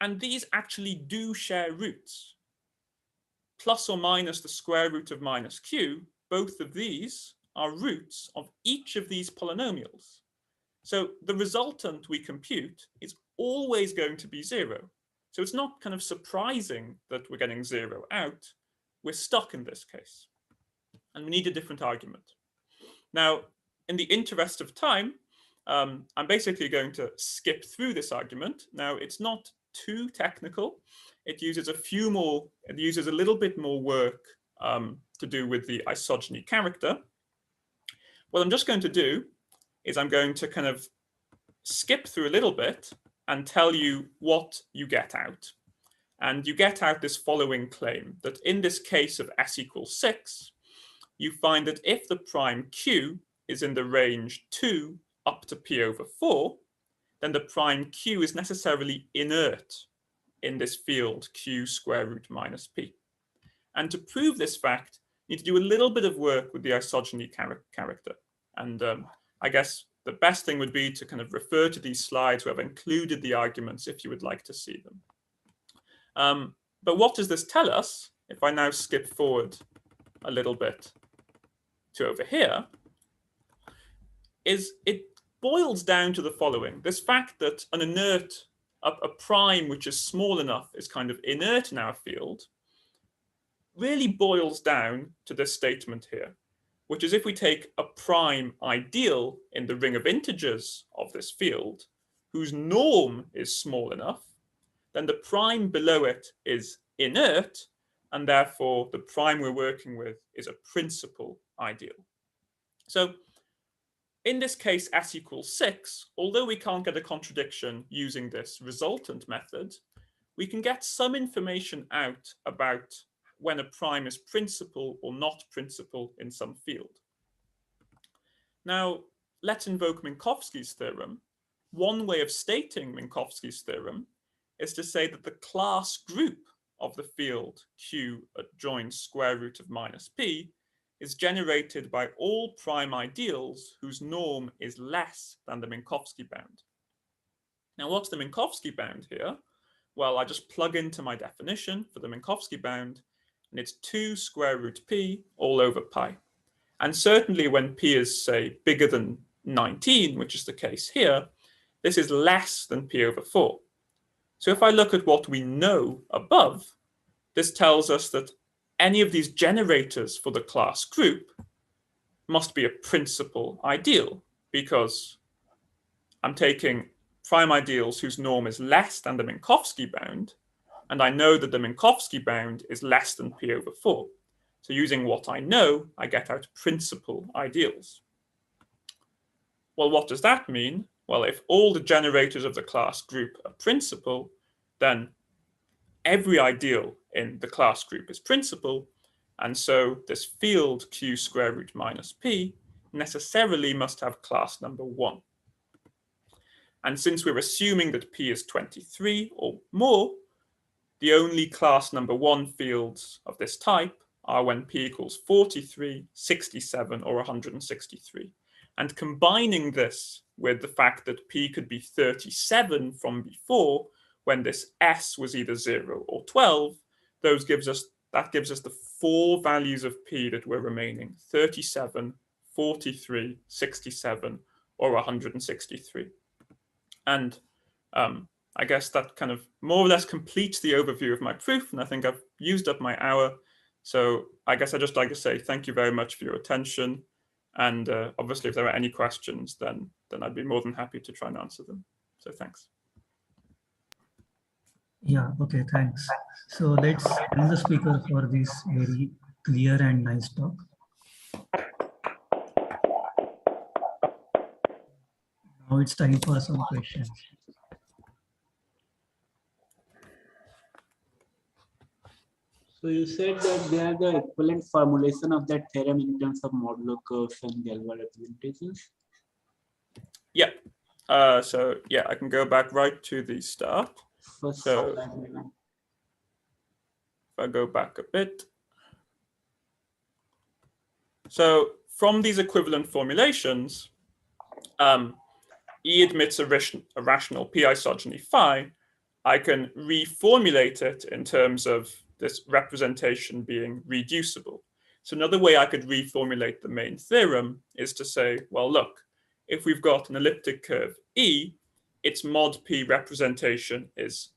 And these actually do share roots. Plus or minus the square root of minus q, both of these are roots of each of these polynomials. So the resultant we compute is always going to be 0. So it's not kind of surprising that we're getting 0 out. we're stuck in this case, and we need a different argument. Now, in the interest of time, I'm basically going to skip through this argument. Now, it's not too technical. It uses a little bit more work to do with the isogeny character. What I'm just going to do is I'm going to kind of skip through a little bit and tell you what you get out. And you get out this following claim, that in this case of s equals 6, you find that if the prime q is in the range 2 up to p over 4, then the prime q is necessarily inert in this field q square root minus p. And to prove this fact, you need to do a little bit of work with the isogeny character. And I guess the best thing would be to kind of refer to these slides where I've included the arguments if you would like to see them. But what does this tell us? If I now skip forward a little bit to over here, is it boils down to the following. This fact that an inert, a prime which is small enough is kind of inert in our field, really boils down to this statement here, which is if we take a prime ideal in the ring of integers of this field, whose norm is small enough, then the prime below it is inert, and therefore the prime we're working with is a principal ideal. So in this case, s equals 6, although we can't get a contradiction using this resultant method, we can get some information out about when a prime is principal or not principal in some field. Now, let's invoke Minkowski's theorem. One way of stating Minkowski's theorem is to say that the class group of the field Q adjoins square root of minus p is generated by all prime ideals whose norm is less than the Minkowski bound. Now, what's the Minkowski bound here? Well, I just plug into my definition for the Minkowski bound, and it's 2 square root p all over pi. And certainly when p is, say, bigger than 19, which is the case here, this is less than p over 4. So if I look at what we know above, this tells us that any of these generators for the class group must be a principal ideal, because I'm taking prime ideals whose norm is less than the Minkowski bound, and I know that the Minkowski bound is less than p over 4. So using what I know, I get out principal ideals. Well, what does that mean? Well, if all the generators of the class group are principal, then every ideal in the class group is principal, and so this field q square root minus p necessarily must have class number 1. And since we're assuming that p is 23 or more, the only class number 1 fields of this type are when p equals 43, 67, or 163. And combining this with the fact that p could be 37 from before, when this s was either 0 or 12, that gives us the 4 values of p that were remaining: 37, 43, 67, or 163. And I guess that kind of more or less completes the overview of my proof, and I think I've used up my hour. So I guess I'd just like to say thank you very much for your attention. And obviously, if there are any questions, then I'd be more than happy to try and answer them. So thanks. Yeah, okay, thanks. So let's thank the speaker for this very clear and nice talk. Now it's time for some questions. So you said that they are the equivalent formulation of that theorem in terms of modular curves and Galois representations? Yeah. So yeah, I can go back right to the start. First, So if I go back a bit. So from these equivalent formulations, E admits a rational p-isogeny phi. I can reformulate it in terms of this representation being reducible. So another way I could reformulate the main theorem is to say, well, look, if we've got an elliptic curve E, its mod p representation is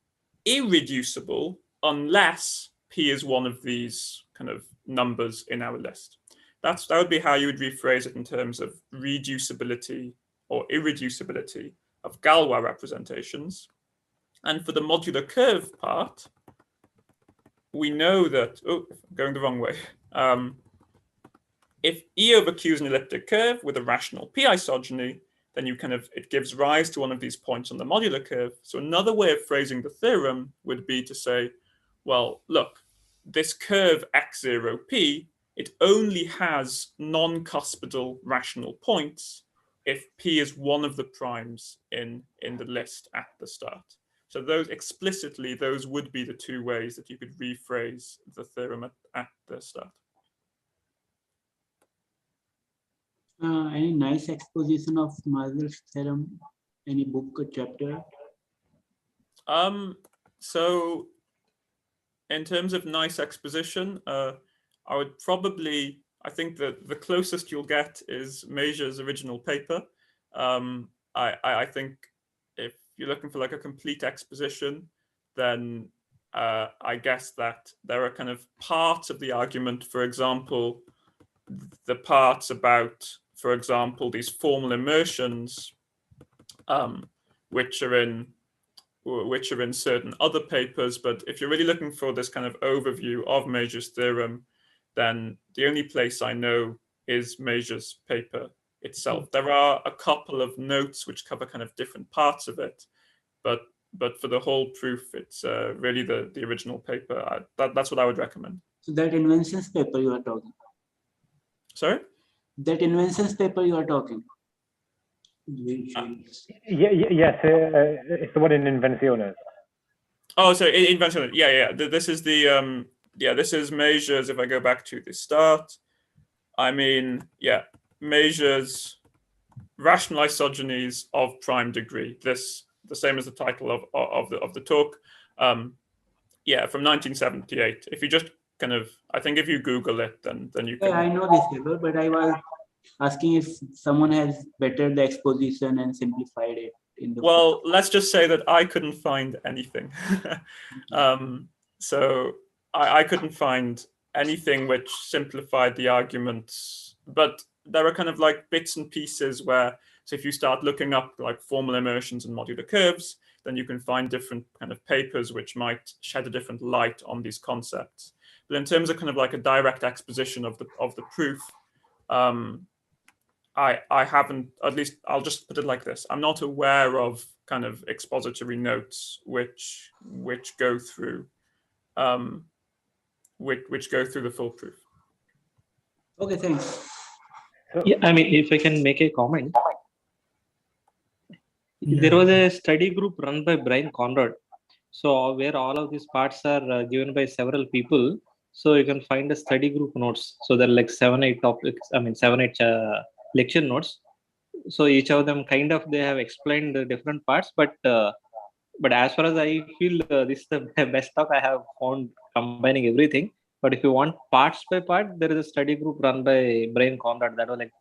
irreducible unless p is one of these kind of numbers in our list. That would be how you would rephrase it in terms of reducibility or irreducibility of Galois representations. And for the modular curve part, we know that, oh, I'm going the wrong way. If E over Q is an elliptic curve with a rational p-isogeny, then it gives rise to one of these points on the modular curve. So another way of phrasing the theorem would be to say, well, look, this curve x0p, it only has non-cuspidal rational points if p is one of the primes in the list at the start. So those explicitly, those would be the two ways that you could rephrase the theorem at the start. Any nice exposition of Mazur's theorem? Any book or chapter? So in terms of nice exposition, I would probably, I think that the closest you'll get is Mazur's original paper. I think if you're looking for like a complete exposition, then I guess that there are kind of parts of the argument, for example, the parts about, for example, these formal immersions, which are in certain other papers. But if you're really looking for this kind of overview of Mazur's theorem, then the only place I know is Mazur's paper itself. There are a couple of notes which cover kind of different parts of it, but for the whole proof, it's really the original paper. That's what I would recommend. So that inventions paper you are talking. Sorry? That inventions paper you are talking. Yes, it's the one in Invenciones. Oh, so Invenciones. Yeah. This is the this is Mazur's. If I go back to the start, I mean, yeah, Mazur's rational isogenies of prime degree. This the same as the title of the talk. Yeah, from 1978. If you just kind of, I think if you Google it, then you can. Yeah, I know this paper, but I was asking if someone has bettered the exposition and simplified it in the. Well, let's just say that I couldn't find anything. So I couldn't find anything which simplified the arguments, but there are kind of like bits and pieces where, so if you start looking up like formal immersions and modular curves, then you can find different kind of papers which might shed a different light on these concepts. But in terms of kind of like a direct exposition of the proof, I haven't, at least I'll just put it like this. I'm not aware of kind of expository notes which go through which go through the full proof. Okay, thanks. Yeah, I mean, if I can make a comment. There was a study group run by Brian Conrad. So where all of these parts are given by several people. So you can find the study group notes. So there are like 7-8 topics, 7-8 lecture notes. So each of them kind of, they have explained the different parts, but as far as I feel, this is the best talk I have found combining everything. But if you want parts by part, there is a study group run by Brian Conrad that was like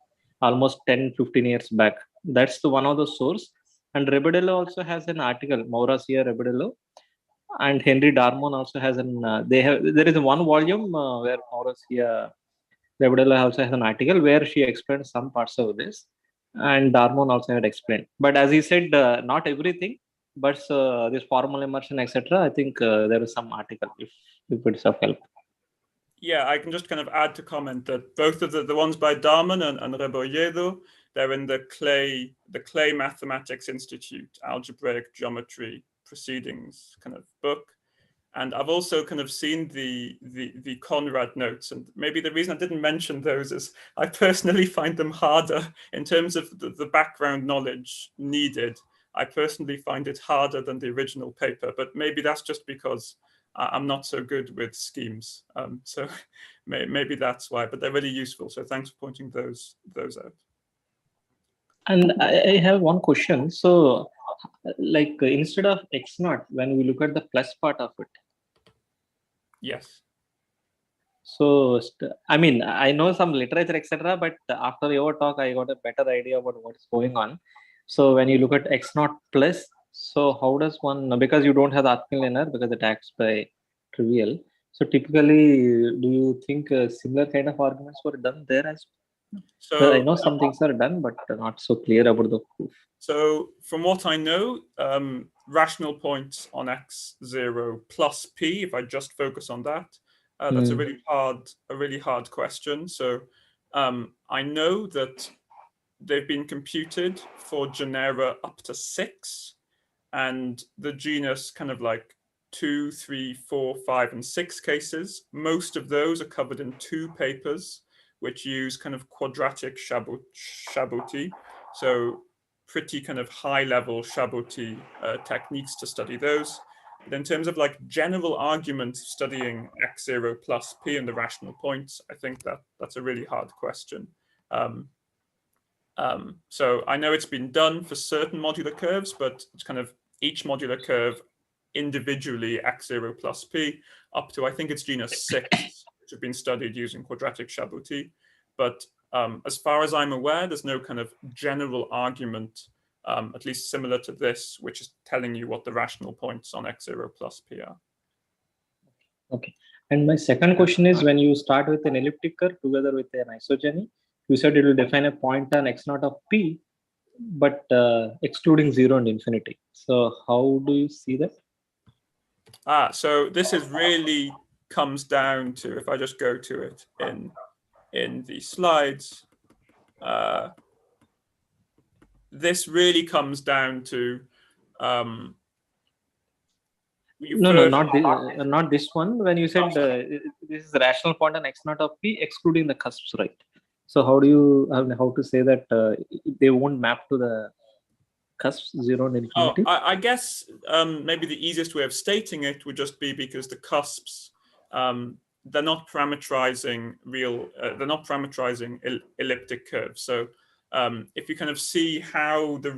almost 10-15 years back. That's the one of the source. And Rebedello also has an article, Mauracia Rebedello, and Henry Darmon also has an. There is one volume where Mauracia Rebedello also has an article where she explained some parts of this, and Darmon also had explained. But as he said, not everything, but this formal immersion, etc. I think there is some article if it's of help. Yeah, I can just kind of add to comment that both of the ones by Darmon and Rebolledo, they're in the Clay Mathematics Institute Algebraic Geometry Proceedings kind of book. And I've also kind of seen the Conrad notes, and maybe the reason I didn't mention those is I personally find them harder in terms of the background knowledge needed. I personally find it harder than the original paper, but maybe that's just because I'm not so good with schemes. So maybe that's why, but they're really useful. So thanks for pointing those out. And I have one question. So like instead of x0, when we look at the plus part of it. Yes. So, I mean, I know some literature, etc., but after your talk, I got a better idea about what's going on. So when you look at x0 plus, so how does one, because you don't have the article linear because it acts by trivial. So typically, do you think similar kind of arguments were done there as well? So I know some things are done, but not so clear about the proof. So from what I know, rational points on x0 plus p, if I just focus on that, that's a really hard question. So I know that they've been computed for genera up to 6, and the genus kind of like 2, 3, 4, 5, and 6 cases. Most of those are covered in 2 papers, which use kind of quadratic Chaboty. So pretty kind of high-level Chaboty techniques to study those. But in terms of like general arguments studying x0 plus p and the rational points, I think that's a really hard question. So I know it's been done for certain modular curves, but it's kind of each modular curve individually x0 plus p up to, I think it's genus 6, which have been studied using quadratic Chaboty. But as far as I'm aware, there's no kind of general argument, at least similar to this, which is telling you what the rational points on x0 plus p are. Okay. And my second question is, when you start with an elliptic curve together with an isogeny, you said it will define a point on x0 of p, but excluding 0 and infinity. So how do you see that? So this is really comes down to, if I just go to it in the slides, this really comes down to not this one. When you said this is the rational point on x0 of p excluding the cusps, right? So how do you how to say that they won't map to the cusps 0 and infinity? I guess maybe the easiest way of stating it would just be because the cusps, they're not parameterizing they're not parameterizing elliptic curves. So if you kind of see how if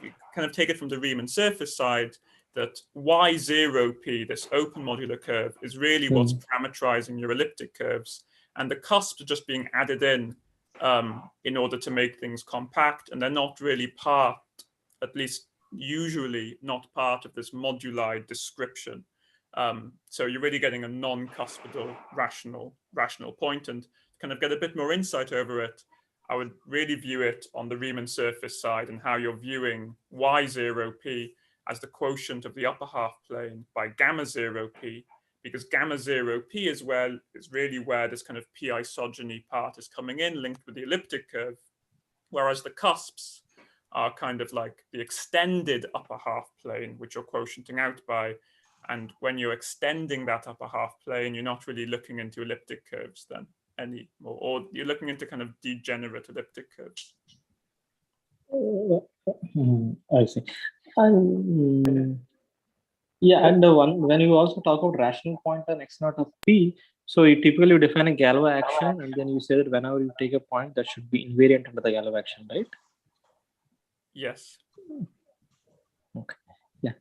you kind of take it from the Riemann surface side, that y0p, this open modular curve, is really what's parameterizing your elliptic curves, and the cusps are just being added in order to make things compact, and they're not really part, at least usually not part of this moduli description. So you're really getting a non-cuspidal rational point, and to kind of get a bit more insight over it, I would really view it on the Riemann surface side and how you're viewing y0p as the quotient of the upper half plane by gamma 0p, because gamma 0p is really where this kind of p-isogeny part is coming in, linked with the elliptic curve, whereas the cusps are kind of like the extended upper half plane, which you're quotienting out by. And when you're extending that upper half plane, you're not really looking into elliptic curves then anymore, or you're looking into kind of degenerate elliptic curves. I see. Yeah, and when you also talk about rational point on x0 of p, so you typically define a Galois action, and then you say that whenever you take a point, that should be invariant under the Galois action, right? Yes. Okay. Yeah.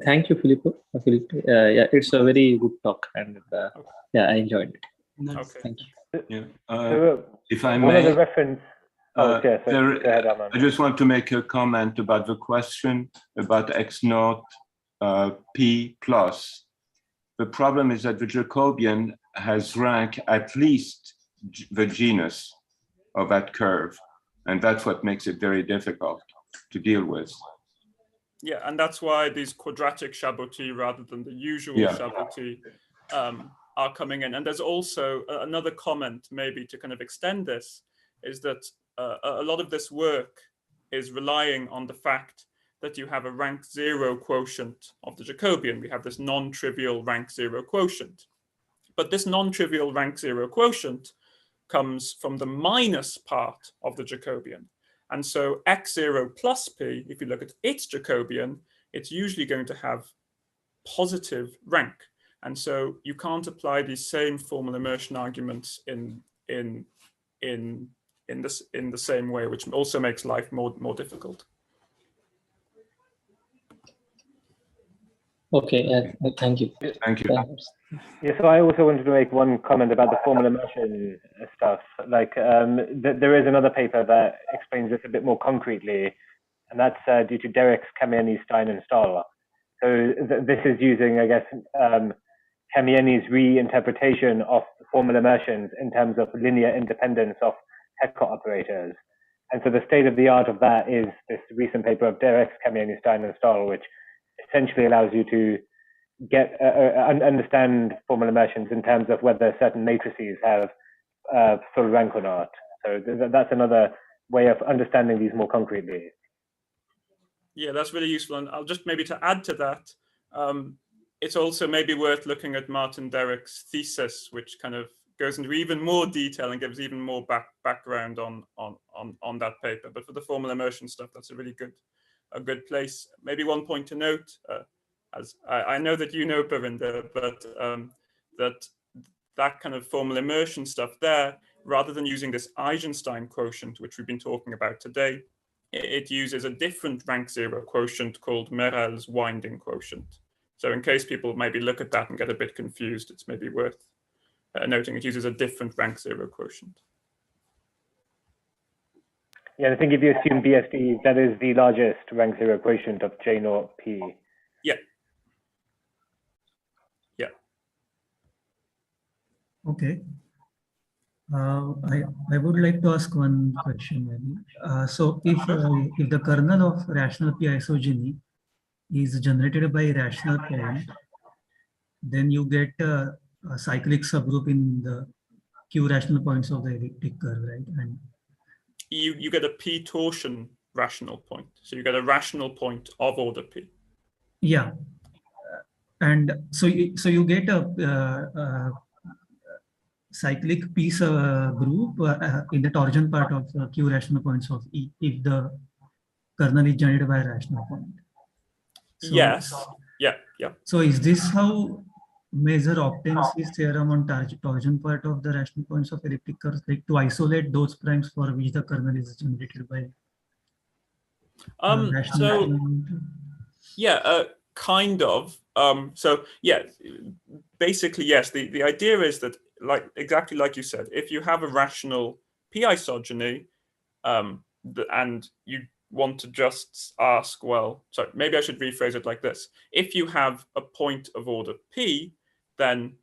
Thank you, Philippe. Yeah, it's a very good talk, and yeah, I enjoyed it. Okay. Thank you. Yeah. If I One of may, the reference. Go ahead, Armand. I just want to make a comment about the question about x0 p plus. The problem is that the Jacobian has rank at least the genus of that curve, and that's what makes it very difficult to deal with. Yeah, and that's why these quadratic Chaboty rather than the usual Chaboty are coming in. And there's also another comment maybe to kind of extend this, is that a lot of this work is relying on the fact that you have a rank 0 quotient of the Jacobian. We have this non-trivial rank 0 quotient. But this non-trivial rank 0 quotient comes from the minus part of the Jacobian. And so x0 plus p, if you look at its Jacobian, it's usually going to have positive rank. And so you can't apply these same formal immersion arguments in the same way, which also makes life more difficult. Okay, thank you. Thank you. Yeah, so I also wanted to make one comment about the formal immersion stuff. Like, there is another paper that explains this a bit more concretely, and that's due to Derrick's, Kamieny, Stein, and Stahl. So this is using, I guess, Kamieni's reinterpretation of formal immersions in terms of linear independence of Heckler operators. And so the state of the art of that is this recent paper of Derek, Kamieni, Stein, and Stahl, which essentially allows you to get understand formal immersions in terms of whether certain matrices have full rank or not. So that's another way of understanding these more concretely. Yeah, that's really useful. And I'll just maybe to add to that, it's also maybe worth looking at Martin Derek's thesis, which kind of goes into even more detail and gives even more background on that paper. But for the formal immersion stuff, that's a really good place. Maybe one point to note, as I know that you know, Barinder, but that kind of formal immersion stuff there, rather than using this Eisenstein quotient, which we've been talking about today, it uses a different rank zero quotient called Merel's winding quotient. So in case people maybe look at that and get a bit confused, it's maybe worth noting it uses a different rank zero quotient. Yeah, I think if you assume BSD, that is the largest rank zero quotient of J naught P. Yeah. Yeah. Okay. I would like to ask one question maybe. So if the kernel of rational p-isogeny is generated by rational point, then you get a cyclic subgroup in the q rational points of the elliptic curve, right? And you get a p torsion rational point. So you get a rational point of order p. Yeah. And so you get a cyclic piece group in the torsion part of q rational points of E if the kernel is generated by a rational point. So, yes. Yeah. So is this how Mazur obtains his theorem on torsion part of the rational points of elliptic curves, like to isolate those primes for which the kernel is generated by rational point? Yeah, kind of. So yeah, basically yes. The idea is that exactly like you said, if you have a rational p-isogeny, and you want to just ask, well, sorry, maybe I should rephrase it like this. If you have a point of order p, then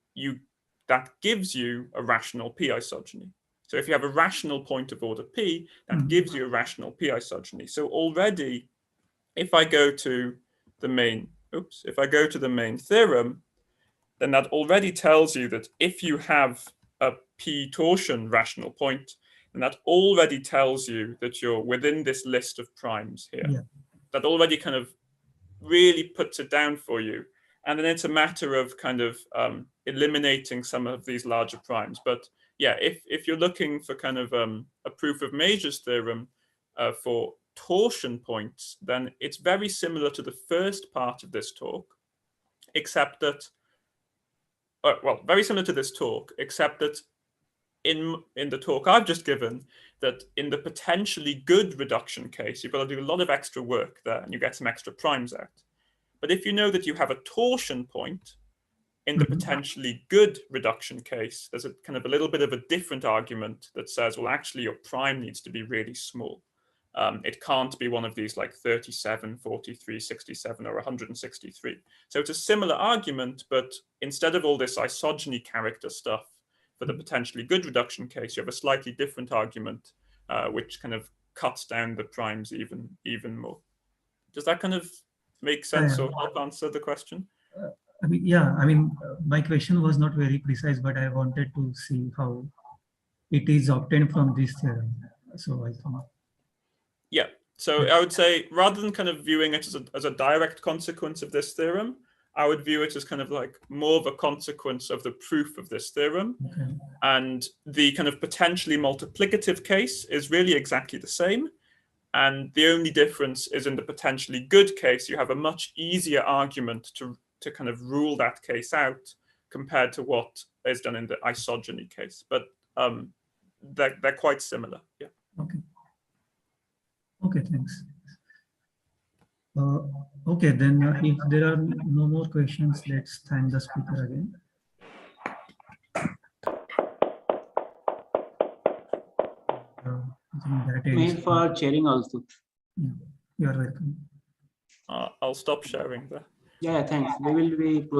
that gives you a rational p-isogeny. So if you have a rational point of order p, that gives you a rational p-isogeny. So already, if I go to the main theorem, then that already tells you that if you have a p torsion rational point, then that already tells you that you're within this list of primes here. Yeah. That already kind of really puts it down for you. And then it's a matter of kind of eliminating some of these larger primes. But yeah, if you're looking for kind of a proof of Mazur's theorem for torsion points, then it's very similar to the first part of this talk, except that, very similar to this talk, except that in the talk I've just given, that in the potentially good reduction case, you've got to do a lot of extra work there and you get some extra primes out. But if you know that you have a torsion point in the potentially good reduction case, there's a kind of a little bit of a different argument that says, well, actually your prime needs to be really small. It can't be one of these like 37, 43, 67, or 163. So it's a similar argument, but instead of all this isogeny character stuff for the potentially good reduction case, you have a slightly different argument, which kind of cuts down the primes even more. Does that kind of make sense or help answer the question? My question was not very precise, but I wanted to see how it is obtained from this theorem. So I thought. Yeah, so I would say rather than kind of viewing it as a direct consequence of this theorem, I would view it as kind of like more of a consequence of the proof of this theorem. Okay. And the kind of potentially multiplicative case is really exactly the same. And the only difference is in the potentially good case, you have a much easier argument to kind of rule that case out compared to what is done in the isogeny case. But they're quite similar. Yeah. Okay. Okay, thanks. Okay, then if there are no more questions, let's thank the speaker again. Mihir for sharing also. Yeah, you are welcome. I'll stop sharing there. Yeah, thanks. We will be closing.